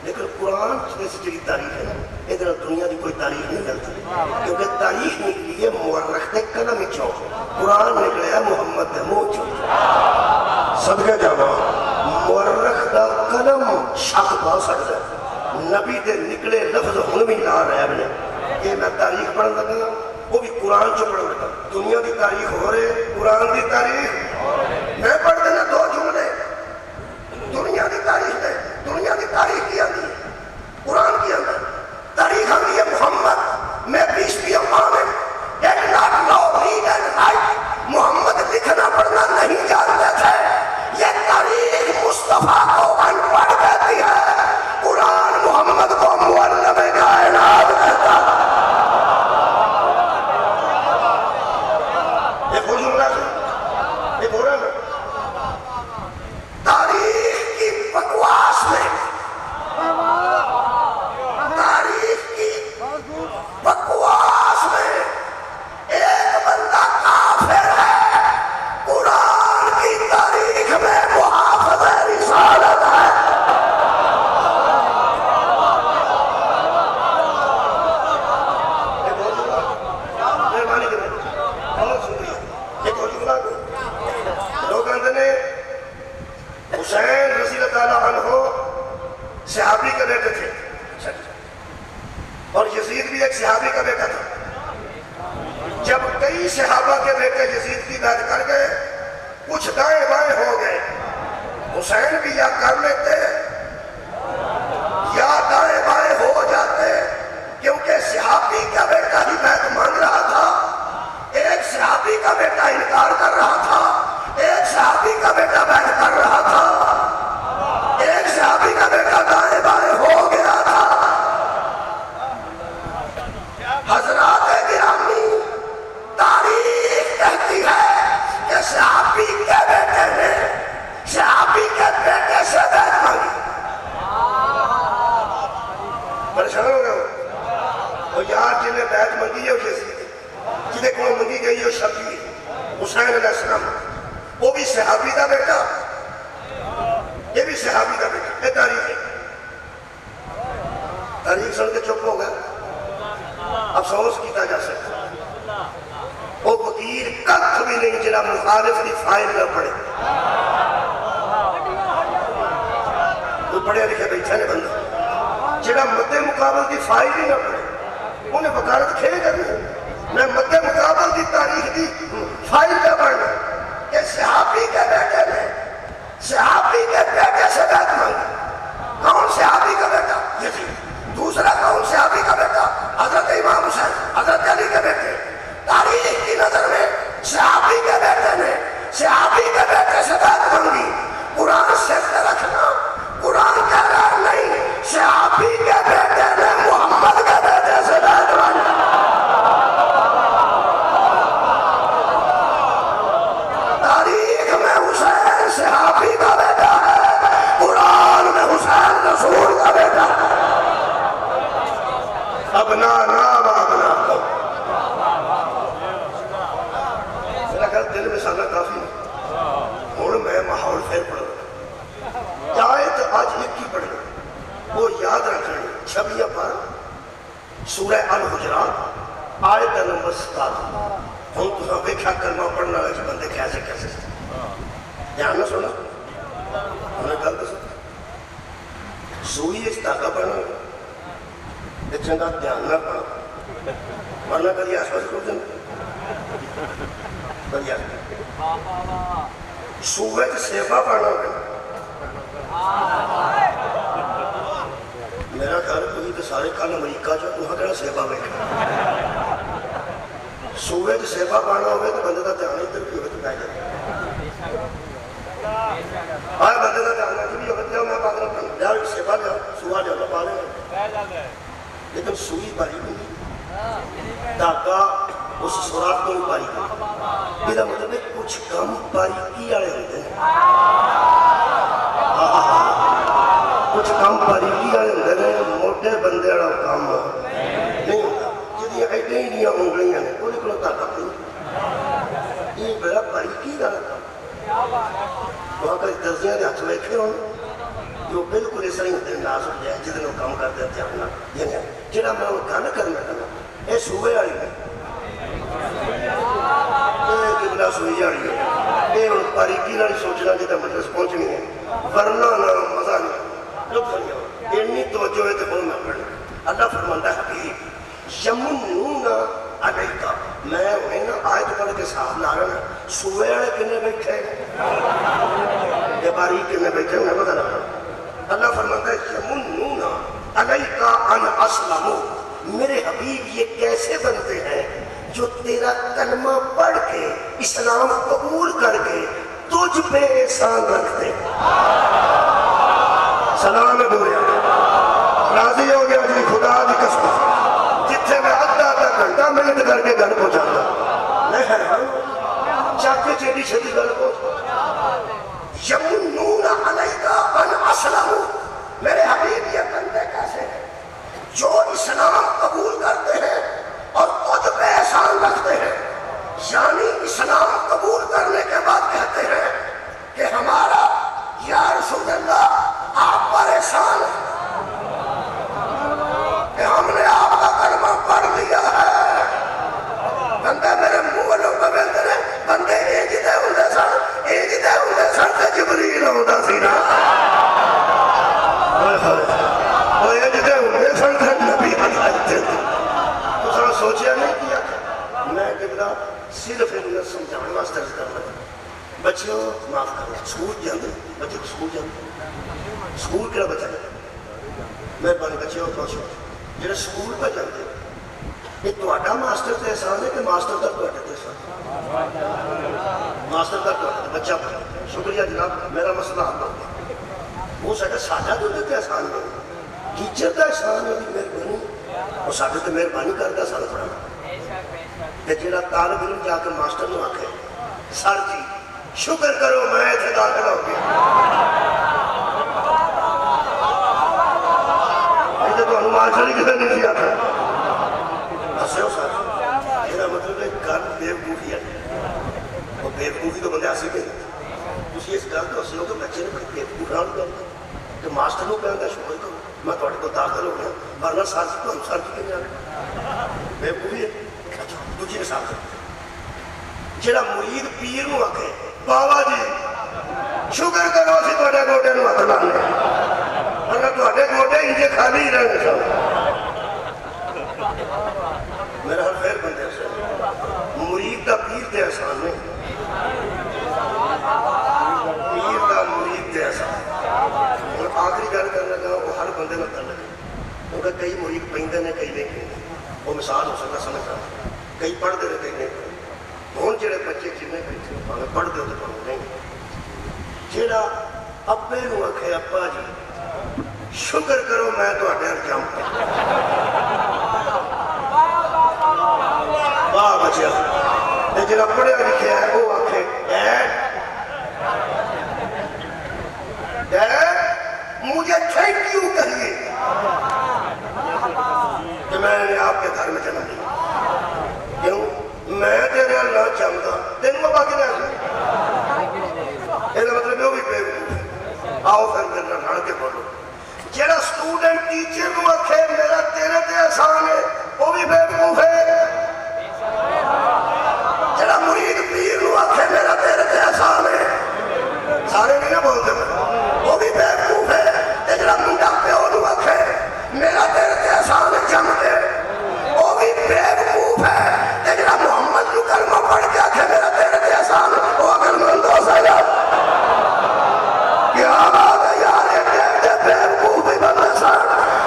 لیکن قرآن جیسی جڑی تاریخ ہے نا ادھر دنیا کی کوئی تاریخ نہیں ملتی کیونکہ تاریخ نکلی ہے مورخ دے قلم چوں قرآن نکلیا محمد دے منہ چوں صدقہ جاواں مورخ دا قلم شک پا سکتا ہے نبی دے نکلے لفظ ہن بھی لا رہے ہیں کہ میں تاریخ پڑھن لگا وہ بھی قرآن چوں پڑھن لگا دنیا دی تاریخ ہو رہے قرآن دی تاریخ میں پڑھ دینا دو جملے دنیا دی تاریخ ہے دنیا دی تاریخ کی آتی ہے قرآن کی آتی ہے تاریخ آتی ہے محمد میں پیس بھی امام ایک لاکھ نو ریڈ اینڈ رائٹ محمد لکھنا پڑھنا نہیں جانتے تھے یہ تاریخ مصطفیٰ کو ان پڑھ کہتی ہے قرآن محمد کو معلم کائنات کہتا ہے ایک اور جملہ ہے ایک اور ہے تاریخ کی بکواس میں تاریخ کی بکواس میں ایک بندہ کافر ہے قرآن کی تاریخ میں محافظ رسالت ہے حسین رضی اللہ عنہ صحابی کا بیٹے تھے اور یزید بھی ایک صحابی کا بیٹا تھا جب کئی صحابہ کے بیٹے یزید کی بیعت کر گئے کچھ دائیں بائیں ہو گئے حسین بھی یا کر لیتے یا دائیں بائیں ہو جاتے کیونکہ صحابی کا بیٹا ہی بیعت مانگ رہا تھا ایک صحابی کا بیٹا انکار کر رہا تھا ایک صحابی کا بیٹا بیعت کر رہا تھا ایک صحابی کا بیٹا دائیں بائیں ہو گیا تھا حضرات گرامی تاریخ کہتی ہے کہ صحابی کے بیٹے نے صحابی کے بیٹے سے بیعت مانگی پریشان ہو گئے وہ یار جنہیں بیعت مانگی ہے وہ یزید جنہیں کون مانگی گئی ہے وہ شبیر حسین علیہ السلام وہ بھی صحابی کا بیٹا یہ بھی صحابی کا بیٹا یہ تاریخ ہے تاریخ سن کے چپ ہو گئے افسوس کیتا جا سکتا وہ وکیل کتھ بھی نہیں جنہا مخالف کی فائل نہ پڑے وہ پڑھے لکھے بیٹھے نے بندہ جنہا مد مقابل کی فائل ہی نہ پڑے انہیں وکالت کھیلے کرنے میں مد مقابل کی تاریخ کی فائل نہ پڑھنا کہ صحابی کے بیٹے نے صحابی کے بیٹے سے بیعت مانگی کون صحابی کا بیٹا یزید دوسرا کون صحابی کا بیٹا حضرت امام حسین حضرت علی کے بیٹے تاریخ کی نظر میں صحابی کے بیٹے نے صحابی کے بیٹے سے بیعت مانگی قرآن صرف رکھنا قرآن کہہ رہا نہیں صحابی کے بیٹے نے محمد کے بیٹے سے بیعت مانگی تاریخ میں حسین صحابی کا بیٹا ہے قرآن میں حسین رسول کا بیٹا ہے ابنا نام ابنا میرا خیال دل میں سالہ کافی ہے پھر پڑھنا آیت آج ایک ہی پڑھنا وہ یاد رکھنا 26 پارہ سورہ الحجرات آیت نمبر 17 ہم تو ویکھا کلمہ پڑھنا والے بندے کیسے کیسے دھیان نہ سنا انہیں گل تو سنا سوئی اس دھاگا پڑھنا چنگا دھیان نہ پڑھنا ورنہ کدی آس پاس کر دینا کدی سوئے تو سیبا پڑھنا ہوگا میرا خیال کوئی تو سارے کل امریکہ جو وہاں کہنا سیبا بیٹھا سوئے تو سیبا پڑھنا ہوگا تو بندے کا دھیان ادھر بھی ہوگا تو پہ جائے آئے بندے کا دھیان ادھر بھی ہوگا تو میں پاک نہ پڑھنا جاؤ سیبا لیا سوا لیا اللہ پا لیں لیکن سوئی باری نہیں دھاگا اس سورات کو نہیں پاری کی یہ مطلب ہے کچھ کم باریکی والے ہوتے ہیں کچھ کم باریکی والے ہوتے ہیں موٹے بندے والا کام نہیں ہوتا جی ایڈے ہی انگلیاں نے وہ کو دھاگا نہیں یہ بڑا باریکی والا کام وہاں کا درزیاں کے ہاتھ ویکھے ہوں جو بالکل اس طرح ہوتے ہیں ناز ہو جائے جتنے کام کرتے ہیں دھیان جہاں میں گل کرنا کرنا یہ صوبے والی ہے قبلہ سوئی والی ہے یہ ہوں باریکی والی سوچنا جتنا مجلس پہنچنی ہے ورنہ نہ مزہ نہیں لطف نہیں ہو اینی توجہ ہے تو بہت نہ پڑھنا اللہ فرماتا ہے حبیب یمنون علیکا میں انہیں نا آیت پڑھ کے ساتھ لا رہا ہوں صوبے والے کنے بیٹھے یہ باریک کنے بیٹھے انہیں پتہ لگ رہا اللہ فرماتا ہے یمنون علیکا ان اسلموا میرے حبیب یہ کیسے بنتے ہیں جو تیرا کلمہ پڑھ کے اسلام قبول کر کے تجھ پہ احسان رکھتے سلام دوریا راضی ہو گیا جی خدا دی قسم جتھے میں آدھا گھنٹہ محنت کر کے گھر پہنچاتا میں حیران چاکے چیٹی چھتی گھر پہنچا یمنون علیکا ان اسلموا میرے حبیب یہ بندے کیسے ہیں جو اسلام قبول کرتے ہیں اور خود پہ احسان رکھتے ہیں یعنی اسلام قبول کرنے کے بعد کہتے ہیں کہ ہمارا یا رسول اللہ آپ پر احسان ہے کہ ہم نے آپ کا کلمہ پڑھ لیا ہے بندے میرے منہ والوں پہ بہتے ہیں بندے ایک دے ہوندے سن تے جبریل ہوندہ سی نا وہ ایک دے ہوندے سن تے نبی آتے تو سارا سوچیا نہیں کیا میں کہتا صرف انہیں سمجھانے واسطے کرنا بچیوں معاف کرنا سکول جاندے بچے سکول جاندے سکول کیا بچہ جاندے مہربانی بچیوں پہنچو جنہیں سکول پہ جاندے یہ توڑا ماسٹر تے احسان ہے کہ ماسٹر تک توڑا تے احسان ماسٹر تک توڑا بچہ پڑھا شکریہ جناب میرا مسئلہ حل ہو گیا وہ ساڑھا ساڑھا تو دیتے احسان نہیں ٹیچر کا احسان ہے مہربانی وہ ساڑھا تو مہربانی کرتا سارا پڑھا کہ جنہا طالب علم جا کر ماسٹر نے آکھے سر جی شکر کرو میں اتھے داخل ہو گیا یہ تو ماسٹر ہی کسے نہیں سیا تھا ہسے ہو سر میرا مطلب ہے گل بیوقوفی ہے اور بیوقوفی تو بندے ہسی گئے تسی اس گل تو ہسی ہو کہ بچے نے بڑی بیوقوف نال گل کہ ماسٹر نو کہندا شکر کرو میں تھوڑے کو داخل ہو گیا ورنہ سر جی تو ہم سر جی کے جانے بیوقوفی ہے اچھا دوسری مثال کر جڑا مرید پیر نو آکھے بابا جی شکر کرو اسی تھوڑے گوٹے نو ہاتھ لانے ورنہ تھوڑے گوٹے انجے خالی رہنے چاہو میرا حل خیر بندے سے مرید دا پیر دے احسان نہیں پیر دا مرید دے احسان اور آخری گل کرنے لگا وہ ہر بندے میں کر لگے کیونکہ کئی مرید پہندے نے کئی نہیں پہندے وہ مثال ہو سکتا سمجھ رہا کئی پڑھ دے کئی نہیں پڑھتے ہوں جڑے بچے جنہیں بیٹھے پڑھ دے تو پڑھ نہیں جڑا ابے نو آکھے ابا جی شکر کرو میں تو اڈے جم واہ بچیا جڑا پڑھیا لکھیا ہے وہ آکھے ڈیڈ ڈیڈ مجھے تھینک یو کہیے کہ میں نے آپ کے گھر میں جنم لیا کیوں میں تیرے اللہ چاہتا تینوں ابا کے لئے یہ مطلب وہ بھی آؤ پھر میرے رل کے بولو جڑا سٹوڈنٹ ٹیچر کو آکھے میرا تیرے تے احسان ہے وہ بھی بیوقوف ہے جڑا مرید پیر کو آکھے میرا تیرے تے احسان ہے سارے نہیں نہ بولتے وہ بھی بیوقوف ہے تے جڑا منڈا پیو کو آکھے میرا تیرے تے احسان ہے جم کے وہ بھی بیوقوف ہے تے جڑا محمد کو کلمہ پڑھ کے آکھے میرا تیرے تے احسان ہے وہ عقل مند ہو سکتا کیا بات ہے یار بیوقوف ہی بندہ سن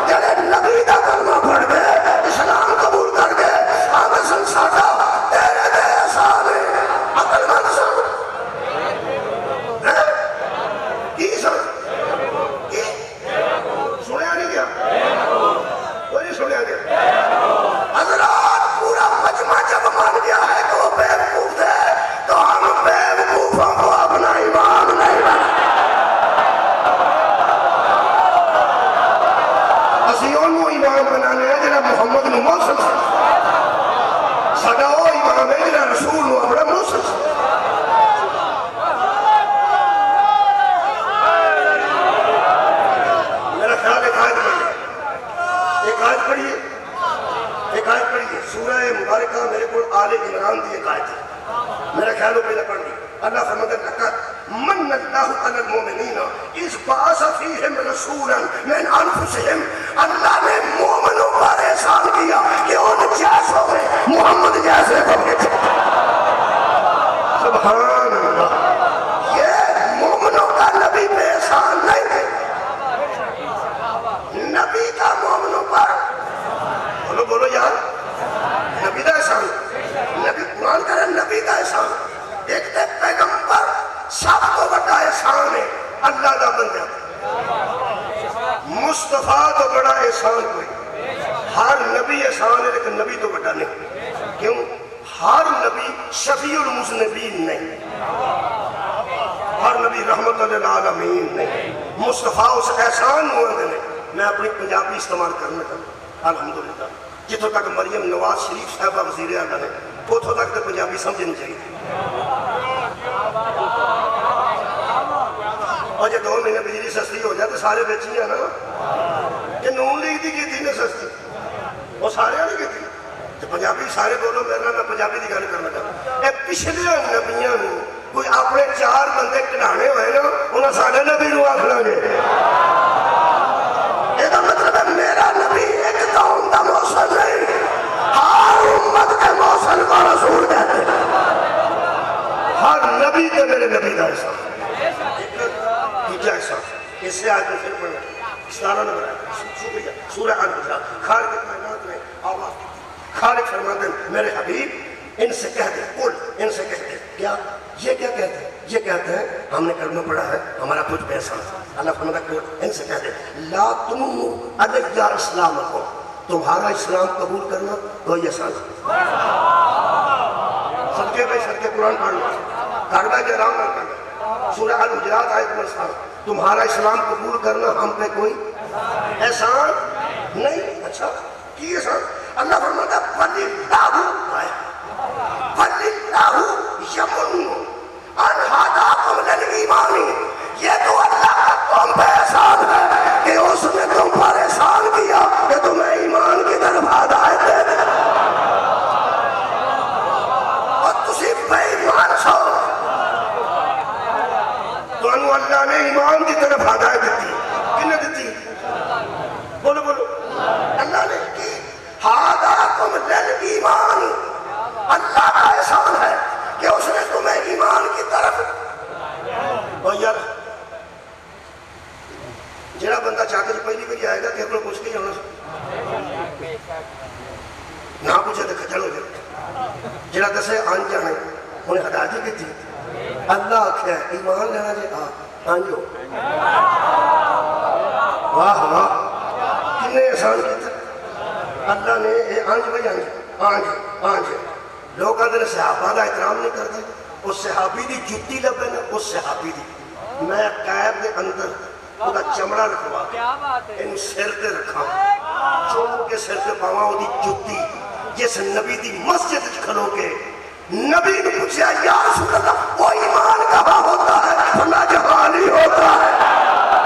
جڑے نبی دا کلمہ پڑھ گئے اسلام قبول کر گئے آمد سن ساٹا تیرے تے احسان ہے عقل مند سن کی سن کی سنیا نہیں گیا کوئی نہیں سنیا گیا حضرات پورا مجمع جب مان گیا ہے کہ وہ بیوقوف تھے تو ہم بیوقوفوں کو اپنا ایمان نہیں بنا اسیونوں ایمان بنانے ہیں جنہا محمد نو موصل سے ساڑھا وہ ایمان ہے جنہا رسول نو اپنا موصل سے میرا خیال ایک آیت پڑھیے ایک آیت پڑھیے سورہ مبارکہ میرے کو آل عمران دی ایک آیت ہے میرا خیال ہو پہلے پڑھ دی اللہ فرماتا ہے من اللہ علی المومنین اس بعث فیہم رسولا من انفسہم اللہ نے مومنوں پر احسان کیا کہ ان جیسوں میں محمد جیسے بنے تھے سبحان اللہ یہ مومنوں کا نبی پہ احسان نہیں ہے نبی کا مومنوں پر بولو بولو یار نبی کا احسان نبی قرآن کرے نبی کا احسان ایک تے پیغمبر سب کو بڑا احسان ہے اللہ دا بندہ مصطفیٰ تو بڑا احسان کوئی ہر نبی احسان ہے لیکن نبی تو بڑا نہیں کیوں ہر نبی شفیع المذنبین نہیں ہر نبی رحمت للعالمین نہیں مصطفیٰ اس احسان ہوئے نہیں میں اپنی پنجابی استعمال کرنے کا الحمدللہ جتوں تک مریم نواز شریف صاحبہ وزیر اعلیٰ نے اتوں تک تو پنجابی سمجھنی چاہیے اور جب 2 مہینے بجلی سستی ہو جائے تو سارے بیچی ہیں نا کہ نون لیگ دی کی تھی نا سستی وہ سارے نہیں کی تھی تو پنجابی سارے بولو میرا میں پنجابی دی گل کرنا چاہتا اے پچھلے نبیاں کوئی اپنے 4 بندے کڑھانے ہوئے نا انہاں سارے نبی نو آکھنا گے یہ مطلب ہے میرا نبی ایک قوم دا موصل نہیں ہر امت کے موصل کو رسول کہتے ہیں ہر نبی کے میرے نبی کا احسان دوسرا احسان اس سے آج میں پھر پڑھنا 17 نمبر ہے سورہ الحجرات خالق کائنات نے آواز کی خالق فرماتے ہیں میرے حبیب ان سے کہہ دے قل ان سے کہہ دے کیا یہ کیا کہتے ہیں یہ کہتے ہیں ہم نے کلمہ پڑھا ہے ہمارا کچھ پیسہ اللہ فرماتا ہے ان سے کہہ دے لا تمنوا علی اسلامکم تمہارا اسلام قبول کرنا کوئی آسان صدقے پہ صدقے قرآن پڑھنا کعبہ کے آرام نہ کرنا سورہ الحجرات آیت نمبر 7 تمہارا اسلام قبول کرنا ہم پہ کوئی احسان نہیں اچھا کی احسان اللہ فرماتا ہے فَلِلَّهُ يَمُنُّ أَنْ هَدَاكُمْ لِلْإِيمَانِ یہ تو اللہ کا تم پہ احسان ہے کہ اس نے تم پر احسان کیا کہ تمہیں ایمان کی طرف ہدایت دے دے اور تسی بے ایمان سو تو انہوں اللہ نے ایمان کی طرف ہدایت دیتی کنے دیتی بولو بولو اللہ نے کی ہَدَاكُمْ لِلْإِيمَانِ اللہ کا احسان ہے کہ اس نے تمہیں ایمان کی طرف اور یار جڑا بندہ چاہتے جو پہلی بری آئے گا کہ اپنا پوچھ کے ہی ہونا نہ پوچھے تو کھچڑ ہو جائے جڑا دسے آن جانے انہیں ہدایت کی تھی اللہ آکھیا ایمان لینا جی آنجو واہ واہ کنے احسان کیتا اللہ نے آنج بھائی آنج لوگ آدھے صحابہ دا احترام نہیں کرتے اس صحابی دی جتی لبے نا اس صحابی دی میں قید دے اندر وہ دا چمڑا رکھوا ان سر تے رکھا چوم کے سر تے پاواں وہ دی جتی جس نبی دی مسجد کھلو کے نبی نے پوچھا یا رسول اللہ وہ ایمان کہاں ہوتا ہے فرمایا جہاں نہیں ہوتا ہے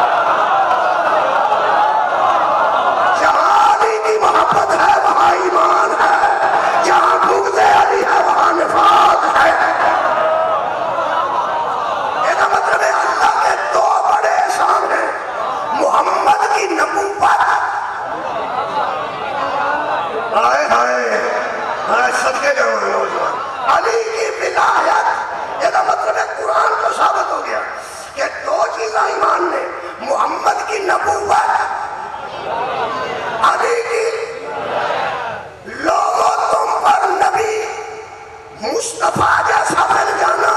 مصطفیٰ جیسا مل جانا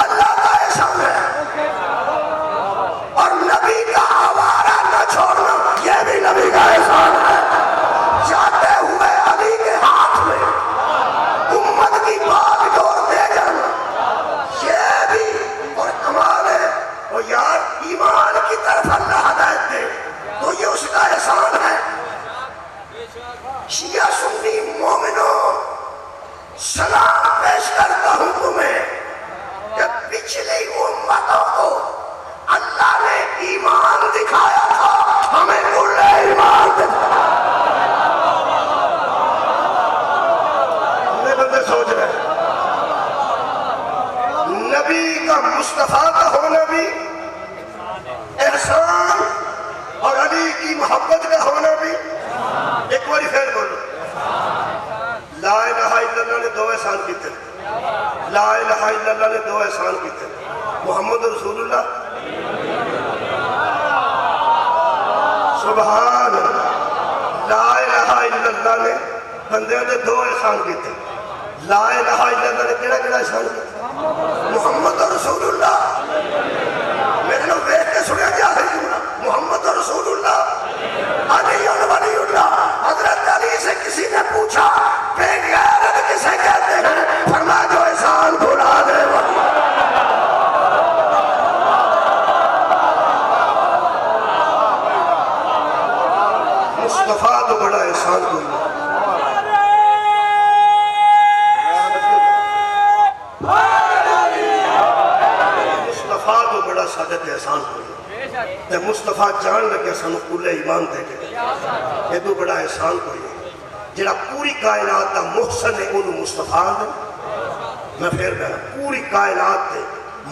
اللہ کا احسان ہے، اور نبی کا آوارہ نہ چھوڑنا یہ بھی نبی کا احسان ہے۔ جاتے ہوئے علی کے ہاتھ میں امت کی باغ ڈور دے جانا یہ بھی اور کمال ہے۔ اور یار ایمان کی طرف اللہ ہدایت دے تو یہ اس کا احسان ہے۔ شیعہ سنی مومنوں سلام پیش کرتا ہوں تمہیں کہ پچھلی امتوں کو اللہ نے ایمان دکھایا تھا، ہمیں کل ایمان دکھایا۔ ہمیں بندے سوچ رہے ہیں نبی کا مصطفیٰ کا ہونا بھی احسان اور علی کی محبت کا ہونا بھی۔ ایک باری پھر بولو، لا الہ الا اللہ نے دو احسان کیتے، لا الہ الا اللہ نے دو احسان کیتے، محمد رسول اللہ سبحان اللہ، لا الہ الا اللہ نے بندے نے دو احسان کیتے۔ لا الہ الا اللہ نے کیڑا کیڑا احسان کیتے؟ محمد رسول اللہ، میرے لوگ دیکھ کے سنیا جا رہی جملہ، محمد رسول اللہ، علی ولی اللہ۔ حضرت علی سے کسی نے پوچھا بے غیرت کسے کہتے ہیں؟ فرمایا جو احسان بھلا دے وہ۔ مصطفیٰ تو بڑا احسان کوئی نہیں۔ مصطفیٰ تو بڑا صادق احسان کوئی نہیں۔ تے مصطفیٰ جان لگے سانو کل ایمان دے کے یہ تو بڑا احسان کوئی نہیں۔ جڑا پوری کائنات دا محسن ہے انہوں مصطفیٰ دے، میں پھر کہنا پوری کائنات دے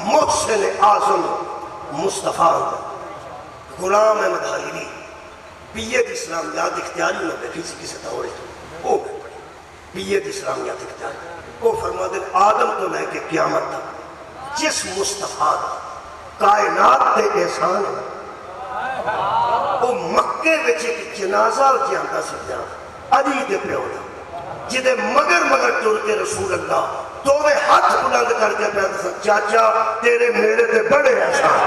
محسن اعظم مصطفیٰ دے۔ غلام احمد حریری پیت اسلامیات اختیاری نہ دیکھی سی کسی طور وہ پیت اسلامیات اختیاری وہ فرما دے آدم تو لے کے قیامت تک جس مصطفیٰ دا کائنات دے احسان ہے وہ مکے وچ ایک جنازہ جانتا سی جان علی دے پیو دا جدے مگر ٹر کے رسول اللہ دوویں ہاتھ بلند کر کے پیدا چاچا تیرے میرے تے بڑے احسان۔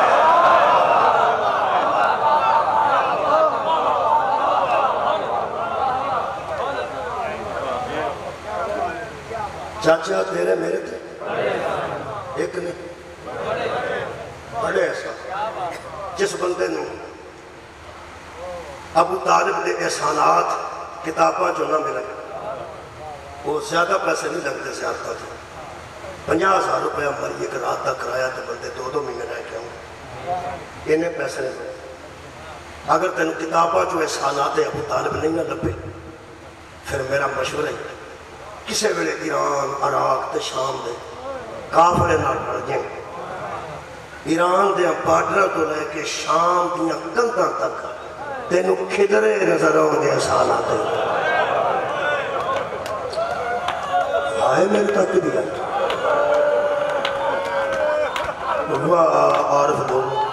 چاچا تیرے میرے تے ایک نہیں بڑے احسان۔ جس بندے نے ابو طالب دے احسانات کتاباں جو نہ ملے وہ زیادہ پیسے نہیں لگتے زیادہ تھے 50,000 روپے مری ایک رات کا کرایہ تو بندے 2 مہینے رہ کے ہوں انہیں پیسے نہیں لگتے۔ اگر تین کتاباں جو احسانات ابو طالب نہیں نہ لبے پھر میرا مشورہ ہے کسے ویلے ایران عراق تے شام دے کافرے نال پڑ جائیں ایران دے بارڈر تو لے کے شام دیاں کندھاں تک تینوں کھدرے نظر آؤں دے احسانات ہیں۔ آئے میرے تک دیا واہ عارف بولو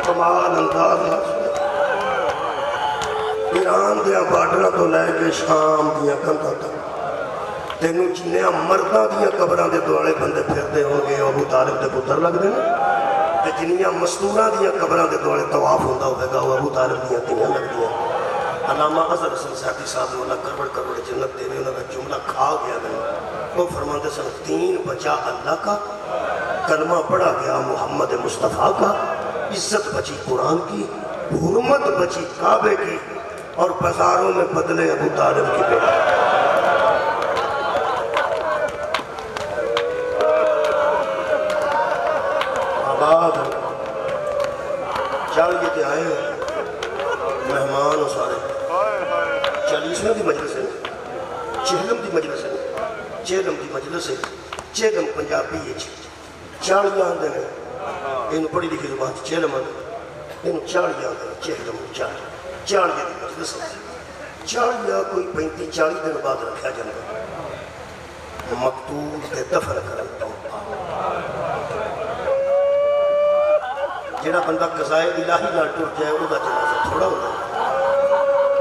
کمال انداز ایران دیا بارڈر تو لے کے شام دیا کندھاں تک تینوں جنیاں مرداں دیا قبراں دے دوالے بندے پھرتے ہوں گے ابو طالب دے پتر لگ دے نا جنیاں مستوراں دیا قبراں دے دوالے طواف ہوتا ہوئے گا وہ ابو طالب دیا تیاں لگ دیا۔ علامہ اظہر حسن صاحبی صاحب نے اللہ کروڑ جنت دے رہے انہوں نے جملہ کھا گیا گیا وہ فرماتے سن 3 بچا اللہ کا کلمہ پڑھا گیا محمد مصطفیٰ کا عزت بچی قرآن کی حرمت بچی کعبے کی اور بازاروں میں بدلے ابو طالب کی بیٹا۔ آباد چل کے آئے مہمان ہو سارے 40ویں دی مجلس ہے 40 دی مجلس ہے 40 دی مجلس ہے 40 پنجابی ہے 40 آندے نے انہوں پڑھی لکھی زبان 40 آندے انہوں 40 آندے 40 دی مجلس ہے 40 کوئی 35-40 دن بعد رکھا جاندہ مقتول تے دفن کرتا ہوں جڑا بندہ قضائے الہی نہ ٹر جائے وہ دا جنازہ تھوڑا ہوتا ہے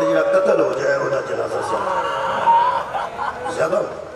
جڑا قتل ہو جائے وہ دا جنازہ زیادہ ہوتا ہے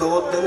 2-3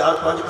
4-5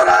3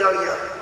40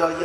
40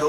2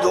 2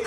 1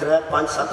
3-5-7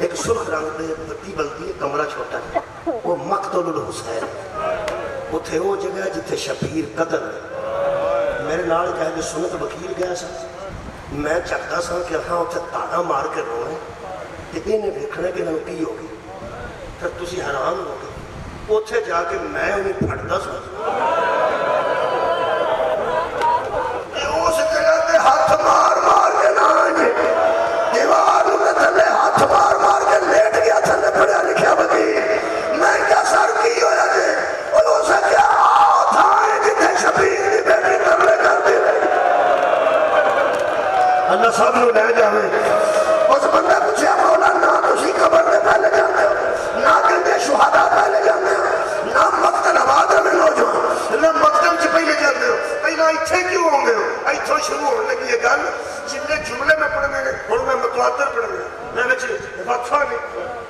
ایک سرخ رنگ دے بتی بلدی ہے، کمرہ چھوٹا ہے، وہ مقتل الحسین، اتنے وہ جگہ ہے جتنے شبیر قتل ہے۔ میرے نال ایک اہل سنت وکیل گیا سا، میں چکتا سا کہ ہاں اتنے تانا مار کے روئے کہ انہیں دیکھنا کہ انہوں کی ہوگی، پھر تسی حیران ہو گئے، اتنے جا کے میں انہیں پھڑتا سا، اس جگہ تے ہاتھ مار مار کے نہ دیوار میں تھلے ہاتھ مار مار کے لیٹ گیا، تھلے پڑھیا لکھیا وکیل، میں کیا سر کی ہویا جے، انہوں سے کیا آؤ تھائیں جتنے شبیر دی بیٹی ترلے کر دی رہی، اللہ سب نو لے جاوے۔ اس بندے پوچھا مولا نہ تسی قبر دے پہلے جاندے ہو، نہ کہندے شہداء پہلے جاندے ہو، نہ مقتل آباد میں نوجوان، نہ مقتل چ پہلے جاندے ہو، پہلا اتھے کیوں ہوں گے ہو؟ ایتھوں شروع ہونے لگی یہ گل، جننے جملے میں پڑھنے نے ہن میں متواتر پڑھنے میں وچ وقفہ نہیں،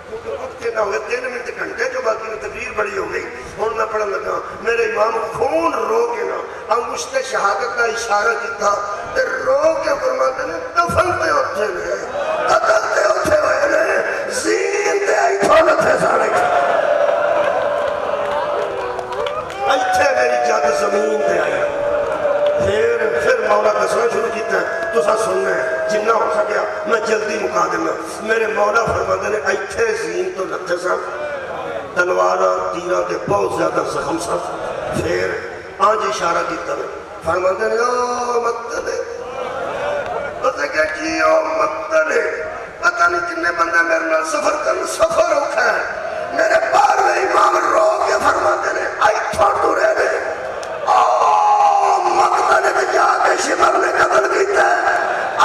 کیونکہ وقت کے نہ ہوئے 3 منٹ گھنٹے جو باقی میں تقریر بڑی ہو گئی، ہن میں پڑھن لگا میرے امام خون رو کے نا انگشت شہادت کا اشارہ کیتا تے رو کے فرماتے نے دفن تے اوتھے نے قتل تے اوتھے ہوئے نے زین تے ایتھوں نتھے سارے ایتھے میری جد زمین تے آئی، پھر مولا دسنا شروع کیتا ہے تو سا سننا ہے جنہ ہو سکیا میں جلدی مکا دینا۔ میرے مولا فرماتے نے ایتھے زین تو نتھے سن، تلواراں تیراں کے بہت زیادہ زخم سن، پھر آج اشارہ کیتا ہے فرماتے نے او مقتل ہے، پتہ کیا کی او مقتل ہے، پتہ نہیں کنے بندے میرے نال سفر کرنا، سفر اوکھا ہے، میرے بارے امام رو کے فرماتے نے ایتھوں ٹرے نے مقتل جا کے شبر نے قتل کیتا ہے،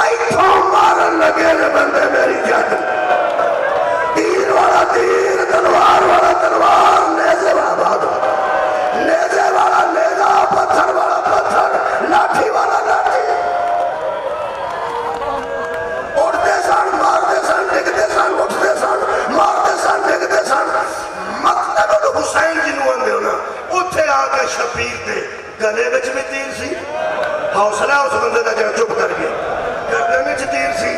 ایتھوں مارن لگے نے بندے میری جد، تیر والا تیر، تلوار والا تلوار، نیزے والا بہادر، نیزے والا نیزہ، پتھر والا پتھر، لاٹھی والا لاٹھی، اڑتے سن مارتے سن ڈگتے سن اٹھتے سن مارتے سن ڈگتے سن۔ مقتل الحسین جنہوں اندے ہونا اتھے آگے شبیر دے گلے بچ بھی تیر سی، حوصلہ اس بندے دا جہاں چپ کر گیا، گردن میں تیر سی،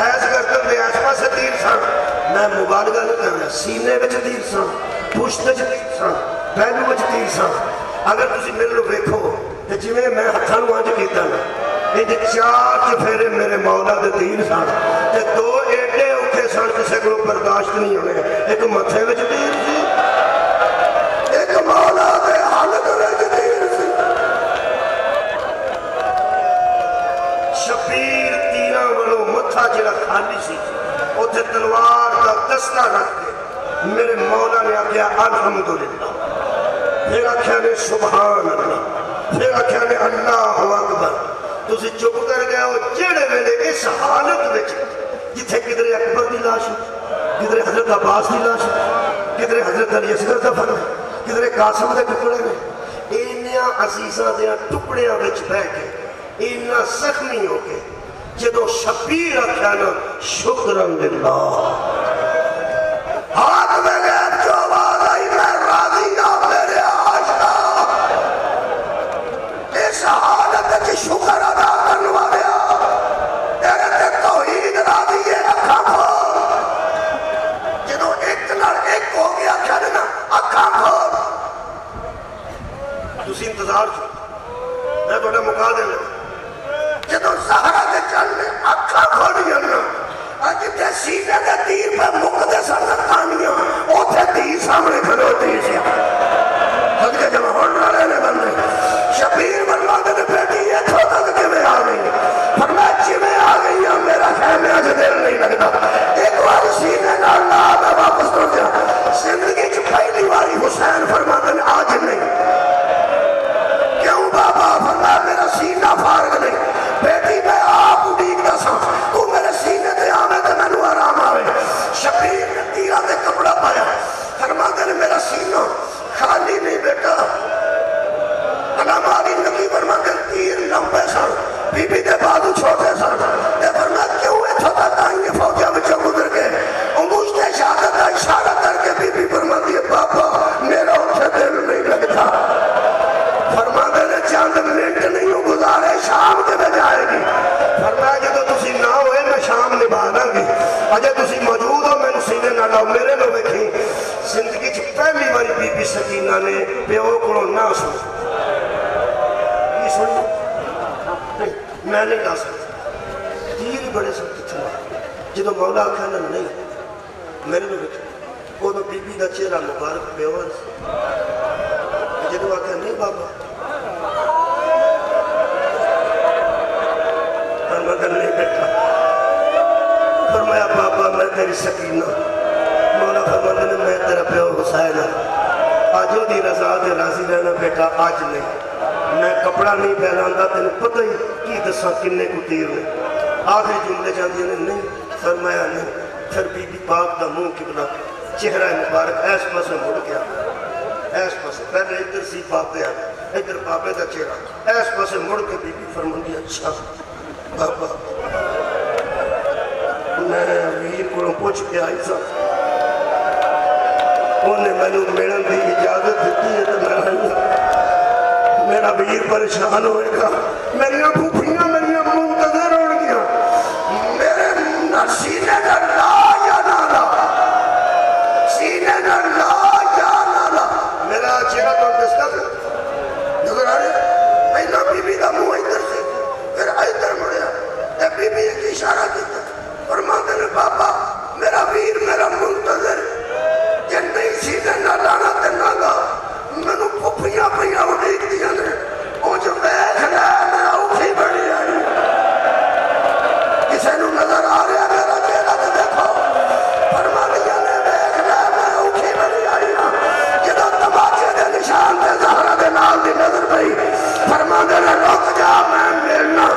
ایس گردن دے ایس پاسے تیر سن، میں مبالغہ نہیں کر رہا، سینے بچ تیر سن، پشت بچ تیر سن، پہلو بچ تیر سن۔ اگر تسی میرے لوگ دیکھو کہ جی میں ہتھاں نوں انج کیتا نا، انج 4 چفیرے میرے مولا دے تیر سن، تے 2 ایڈے اوکھے سن کسے کو برداشت نہیں ہونے، ایک متھے وچ تیر سی، ایک مولا دے حلق وچ تیر سی۔ شبیر تیراں والوں متھا جڑا خالی سی، اتھے تلوار کا دستہ رکھ کے میرے مولا نے آکھیا الحمدللہ، پھر آکھیا نے سبحان اللہ، پھر آکھیا نے اللہ اکبر۔ تسی چپ کر گئے ہو جڑے ویلے اس حالت وچ جتھے کدھر اکبر دی لاش، کدھر حضرت عباس دی لاش، کدھر حضرت علی اصغر دا دفن، کدھر قاسم دے ٹکڑے نے، انہاں عزیزاں دے ٹکڑیاں وچ بیٹھ کے اتنا زخمی ہو کے جدو شبیر آکھیا نا شکرن للہ، ہاتھ میں غیب جو آواز آئی میں راضی نہ میرے عاشقا، اس حالت کی شکر ادا کرنے والیا تیرے تے توحید راضی ہے اکھاں کھول، جدو ایک نال ایک ہو گیا کیا نا اکھاں کھول، تسی انتظار چھو میں بڑا مکا دے لگا جدو زہرہ دے چلنے اکھا کھوڑی جانا جتے سینے دے تیر پہ مقدے سن تانیاں اوتھے تیر سامنے کھلوتی سی صدقے جمع ہونا رہنے بندے شبیر بنوانے نے بیٹی یہ تھو تک کے میں آ گئی فرمایا چی میں آ گئی ہوں میرا خیمے آج دیر نہیں لگتا ایک بار سینے نہ اللہ میں واپس تو جا زندگی چ پہلی باری حسین فرماتے نے آج نہیں کیوں بابا فرمایا میرا سینہ فارغ نہیں بیٹی میں آپ اڑیک دسا تو میرے سینے تے آوے تے میں نو آرام آوے میرے لو ویکھی زندگی چ پہلی باری بی بی سکینہ نے پیو کو نہ سنی میں نہیں کہا سکتا تیر ہی بڑے سخت تھے جدو مولا کہنا نہیں میرے لو ویکھی وہ تو بی بی دا چہرہ مبارک پیو جدو آخر نہیں بابا نہیں بیٹھا فرمایا بابا میں تیری سکینہ مولا فرمایا نے میں تیرا پیو حسین آج دی رضا دے راضی رہنا بیٹا آج نہیں میں کپڑا نہیں پہنانا تینوں پتہ ہی کی دساں کنے کو تیر نے آخری جملے جاندی نے نہیں فرمایا نہیں پھر بی بی پاک دا منہ قبلہ چہرہ مبارک ایس پاس مڑ گیا ایس پاس پہلے ادھر سی بابے آ ادھر بابے دا چہرہ ایس پاس مڑ کے بی بی فرماندی اچھا بابا میں ویر کو پوچھ کے آئی سا انہیں میں نے ملن دی اجازت دیتی ہے تو میں نہیں میرا ویر پریشان ہوئے گا میری پھوپھیاں میری منتظر ہو گیا میرے سینے کا لا یا نالا سینے کا لا یا نالا میرا چہرہ تو دستا تھا نظر آ رہے پہلا بی بی کا منہ ادھر سے پھر ادھر مڑیا بی بی ایک اشارہ کیتا فرماتے نے بابا میرا ویر میرا منتظر جن نہیں سیدھے نہ لانا تے نہ گا مینوں پھپھیاں پھیاں اڑیک دیاں نے او جو ویکھ رہا میں اوکھی بڑی آئی کسے نوں نظر آ رہا میرا چہرہ تے دیکھو فرماندیاں نے ویکھ رہا میں اوکھی بڑی آئی جدوں تماچے دے نشان تے زہرا دے نال دی نظر پئی فرماندے نے رک جا میں ملنا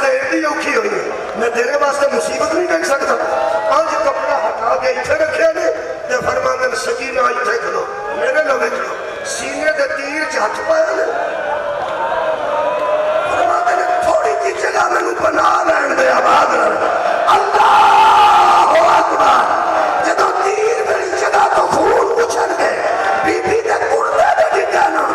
ایڈی اوکھی ہوئی ہے میں تیرے واسطے مصیبت نہیں دیکھ سکتا آج کپڑا ہٹا کے اتنے رکھے نے تے فرماندے سکینہ اتنے کھلو میرے لو کھلو سینے دے تیر چ ہاتھ پایا نے فرماندے نے تھوڑی جی جگہ مینوں بنا لین دے آباد رہن اللہ اکبر جدوں تیر میری جگہ تو خون اچھل گئے بی بی دے کڑے دے ڈگا نا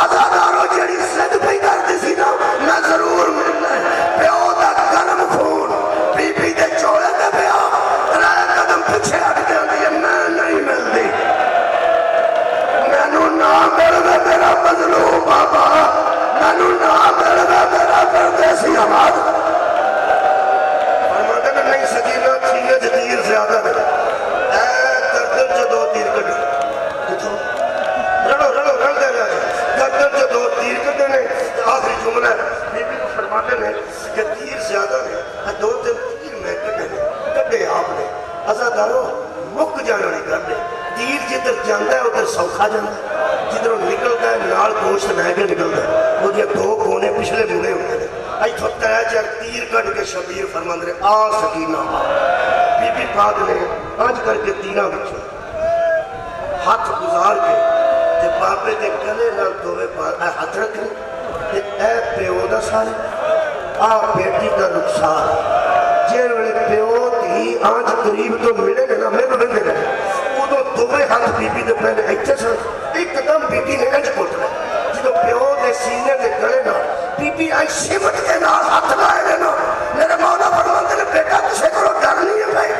عزادارو جڑی زد پئی کردی سی نا میں ضرور ملنا پیو دا گرم خون بی بی دے چولے دے پیا ترائے قدم پچھے ہٹ کے آندی ہے میں نہیں ملتی مینوں نہ مل دے میرا مظلوم بابا مینوں نہ مل دے میرا پردیسی آباد فرماتے نے نہیں سکینہ سینے چ تیر زیادہ نے اے گردن چ دو تیر کٹے کتھوں رڑو رڑو رڑ دے رہا گردن چ دو تیر کٹے نے آخری جملہ بی بی کو فرماتے ہیں کہ تیر زیادہ نے دو تین تیر میں کٹے آپ نے عزادارو مک جانا نہیں کرنے تیر جدھر جاندہ ہے ادھر سوکھا جاندہ ہے جدھر نکلتا ہے نال گوشت لے کے نکلتا ہے وہ یہ دو کونے پچھلے مڑے ہوتے ہیں آئی تھوڑتا ہے چاہر تیر کٹ کے شبیر فرمان رہے آ سکینہ بی بی پاک نے آج کر کے تیرہ بچوں ہاتھ گزار کے تے باپے تے گلے نال دوے ہاتھ رکھنے تے اے پیو دا سارے آ بیٹی دا نقصان جیر ویلے پیو تھی آج قریب تو ملے گا میں تو نہیں ملے وہ تو دوے ہاتھ بی بی دے پہلے ایچے سے ایک قدم بی بی نے انج کوٹ رہے جدو پیو دے سینے دے گلے نا بی بی آئی شمٹ کے نال ہاتھ لائے گے نا میرے مولا فرماتے نے بیٹا کسے کرو ڈر نہیں ہے بھائی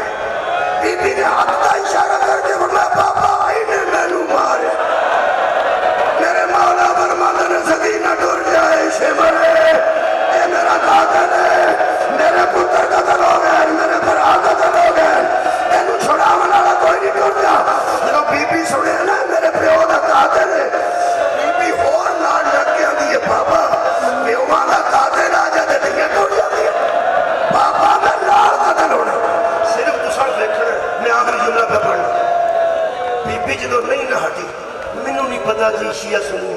بی بی نے ہاتھ کا اشارہ کر کے فرمایا بابا آئی نے مینوں مارے میرے مولا فرماتے نے سکینہ ٹر جائے شمرے اے میرا قاتل ہے میرے پتر قتل ہو گئے میرے برا قتل ہو گئے تینوں چھڑا والا کوئی نہیں ٹر جا جب بی بی سنے نا میرے پیو دا قاتل ہے بی بی ہور نال لگ کے آندی ہے بابا پیو والا قاتل آ جاتے دنیا ٹر جاتی ہے بابا میں نال قتل ہونا صرف تساں دیکھنا میں آخری جملہ پہ پڑھنا بی بی جدو نہیں نہ ہٹی مینوں نہیں پتا جی شیعہ سنی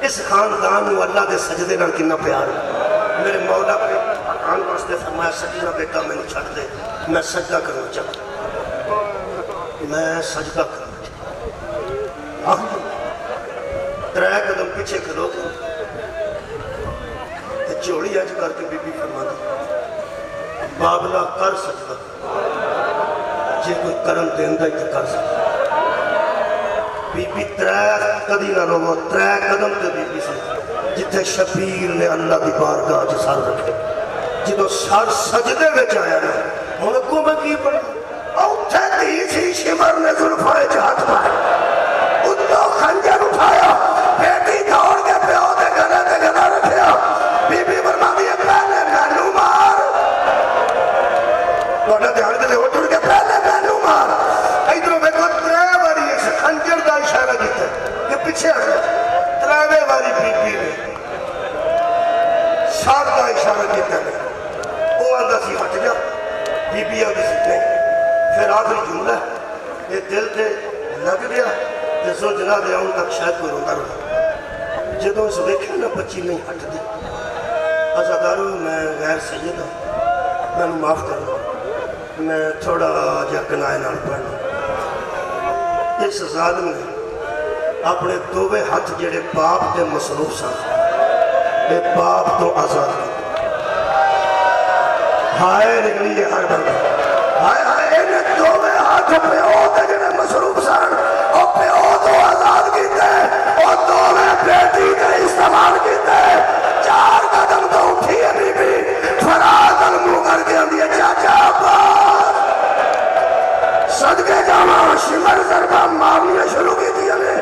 اس خاندان نو اللہ دے سجدے نال کتنا پیار ہے میرے مولا پہ آن واسطے فرمایا سکینہ بیٹا میں نے چھڑ دے میں سجدہ کروں چاہتا میں سجدہ کروں چاہتا ترائے قدم پیچھے کھلو تے چوڑی اج کر کے بی بی فرما دی بابلا کر سجدہ جے کوئی کرم دیندہ ہی تو کر سکتا بی بی ترائے قدی نہ رو ترائے قدم تے بی بی سے جتھے شبیر نے اللہ دی بارگاہ چ سر رکھے جدو سر سجدے وچ آیا نا ہن کو میں کی پڑھا اوتھے دی سی شمر نے زلفائے چ ہاتھ پائے اتو خنجر اٹھایا بیٹی دوڑ کے پیو دے گلے تے گلا رکھیا بی بی فرماندی ہے پہلے مینوں مار تہاڈا دھیان تے ہو ٹر کے پہلے مینوں مار ادھر ویکھو 3 واری اس خنجر دا اشارہ کیتا کہ پیچھے ہٹ جا 3 واری بی بی نے سر دا اشارہ کیتا ہے وہ آندا سی ہٹ جا بی بی آدھی سی نہیں پھر آخری جملہ یہ دل تے لگ گیا تے سوچنا دیا ان تک شاید کوئی روندا رہا جدوں اس ویکھیا نا بچی نہیں ہٹ دی عزادارو میں غیر سید ہوں میں معاف کرنا میں تھوڑا جا کنائے نال پڑھنا اس ظالم نے اپنے دووے ہاتھ جڑے باپ تے مصروف سن اے باپ تو آزاد ہائے نکلی ہے ہر بندہ ہائے ہائے انہیں دووے ہاتھ پیو تے جڑے مصروف سن او پیو تو آزاد کیتے او دووے بیٹی تے استعمال کیتے 4 قدم تو اٹھی ہے بی بی فرات المو کر کے آندی ہے چاچا باس صدقے جانا شمر ضربہ مارنیاں شروع کی دیا نے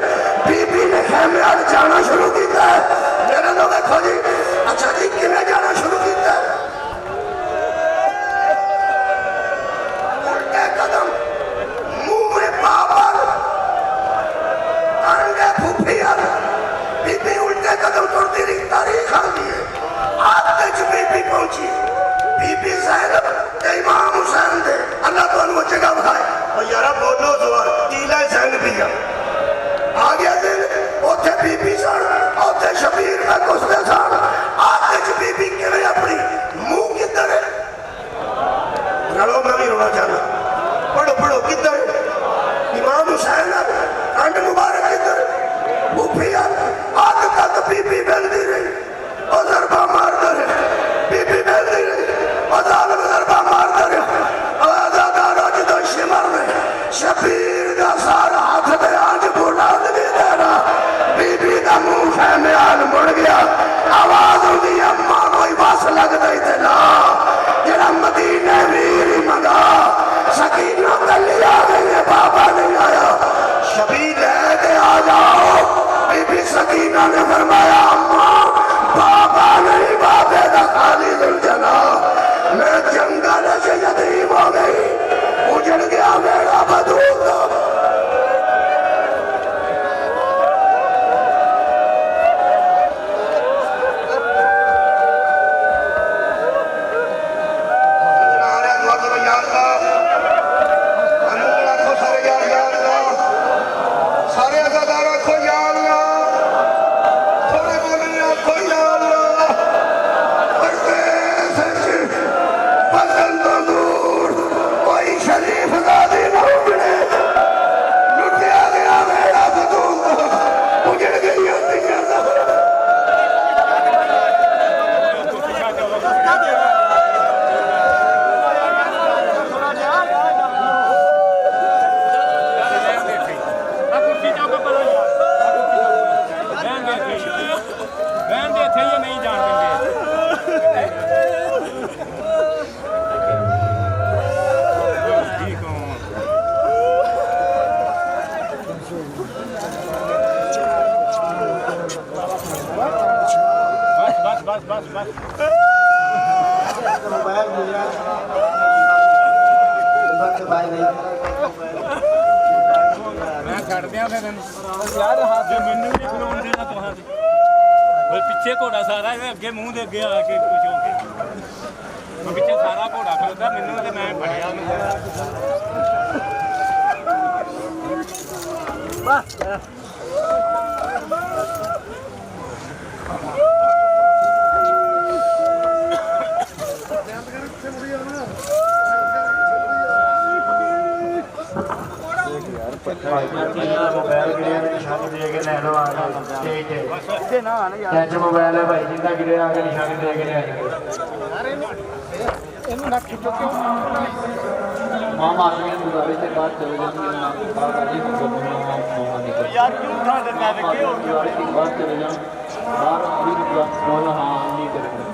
بی بی نے خیمے آل جانا شروع کیتا ہے میرے لوگ دیکھو جی اچھا جی کنے جانا شروع کیتا ہے الٹے قدم منہ میں پاپر انگے پھوپھی آل بی بی الٹے قدم توڑتی رہی تاریخ آل دیئے آتے جو بی بی پہنچی بی بی زینب امام حسین دے اللہ تو انہوں جگہ بھائے اور یارا بولو زوار تیلہ زین بھی آگیا دن اوتھے بی بی سان اوتھے شبیر میں کسلے سان آتے جو بی بی کیوے اپنی منہ کدھر ہے رڑو میں بھی رونا چاہنا پڑھو پڑھو کدھر ہے امام حسین کنڈ مبارک کدھر ہے بھوپی آدھ تک بی بی بیل دی رہی اور ضربہ مار در ہے بی بی بیل دی رہی اور ظالم ضربہ مار در ہے اور ازادارو جدو شمر نے شبیر کا سارا ہاتھ دے آج بولا دے دینا بی بی دا منہ خیمے آل مڑ گیا آواز ہوندی اماں کوئی باس لگ دئی تے لا جڑا مدینہ میری منگا سکینہ کلی آ گئی ہے بابا نہیں آیا شبیر ہے کہ آ جاؤ بی بی سکینہ نے فرمایا اماں بابا نہیں بابے دا خالی ذوالجلالہ میں جنگل سے یتیم ہو گئی اجڑ گیا میرا بدود ਪਿੱਛੇ ਘੋੜਾ ਸਾਰਾ ਅੱਗੇ ਮੂੰਹ ਦੇ ਅੱਗੇ ਆ ਕੇ ਕੁਝ ਹੋ ਕੇ ਪਿੱਛੇ ਸਾਰਾ ਘੋੜਾ ਖਲੋਦਾ ਮੈਨੂੰ ਤੇ ਮੈਂ ਫੜਿਆ ਉਹਨੂੰ ਵਾਹ موبائل گریا نشانی دے کے لے لو چچ موبائل ہے بھائی جنہ گریا آ کے نشانی دے کے لے ماما آدمی گزارش سے بات چلے جاتی ہے یار کیوں اٹھا دیتا ہے بات چلے جاؤ ਬਾਹਰ ਅਲੀ ਬੋਲ ਹਾਂ ਨਹੀਂ ਕਰੇ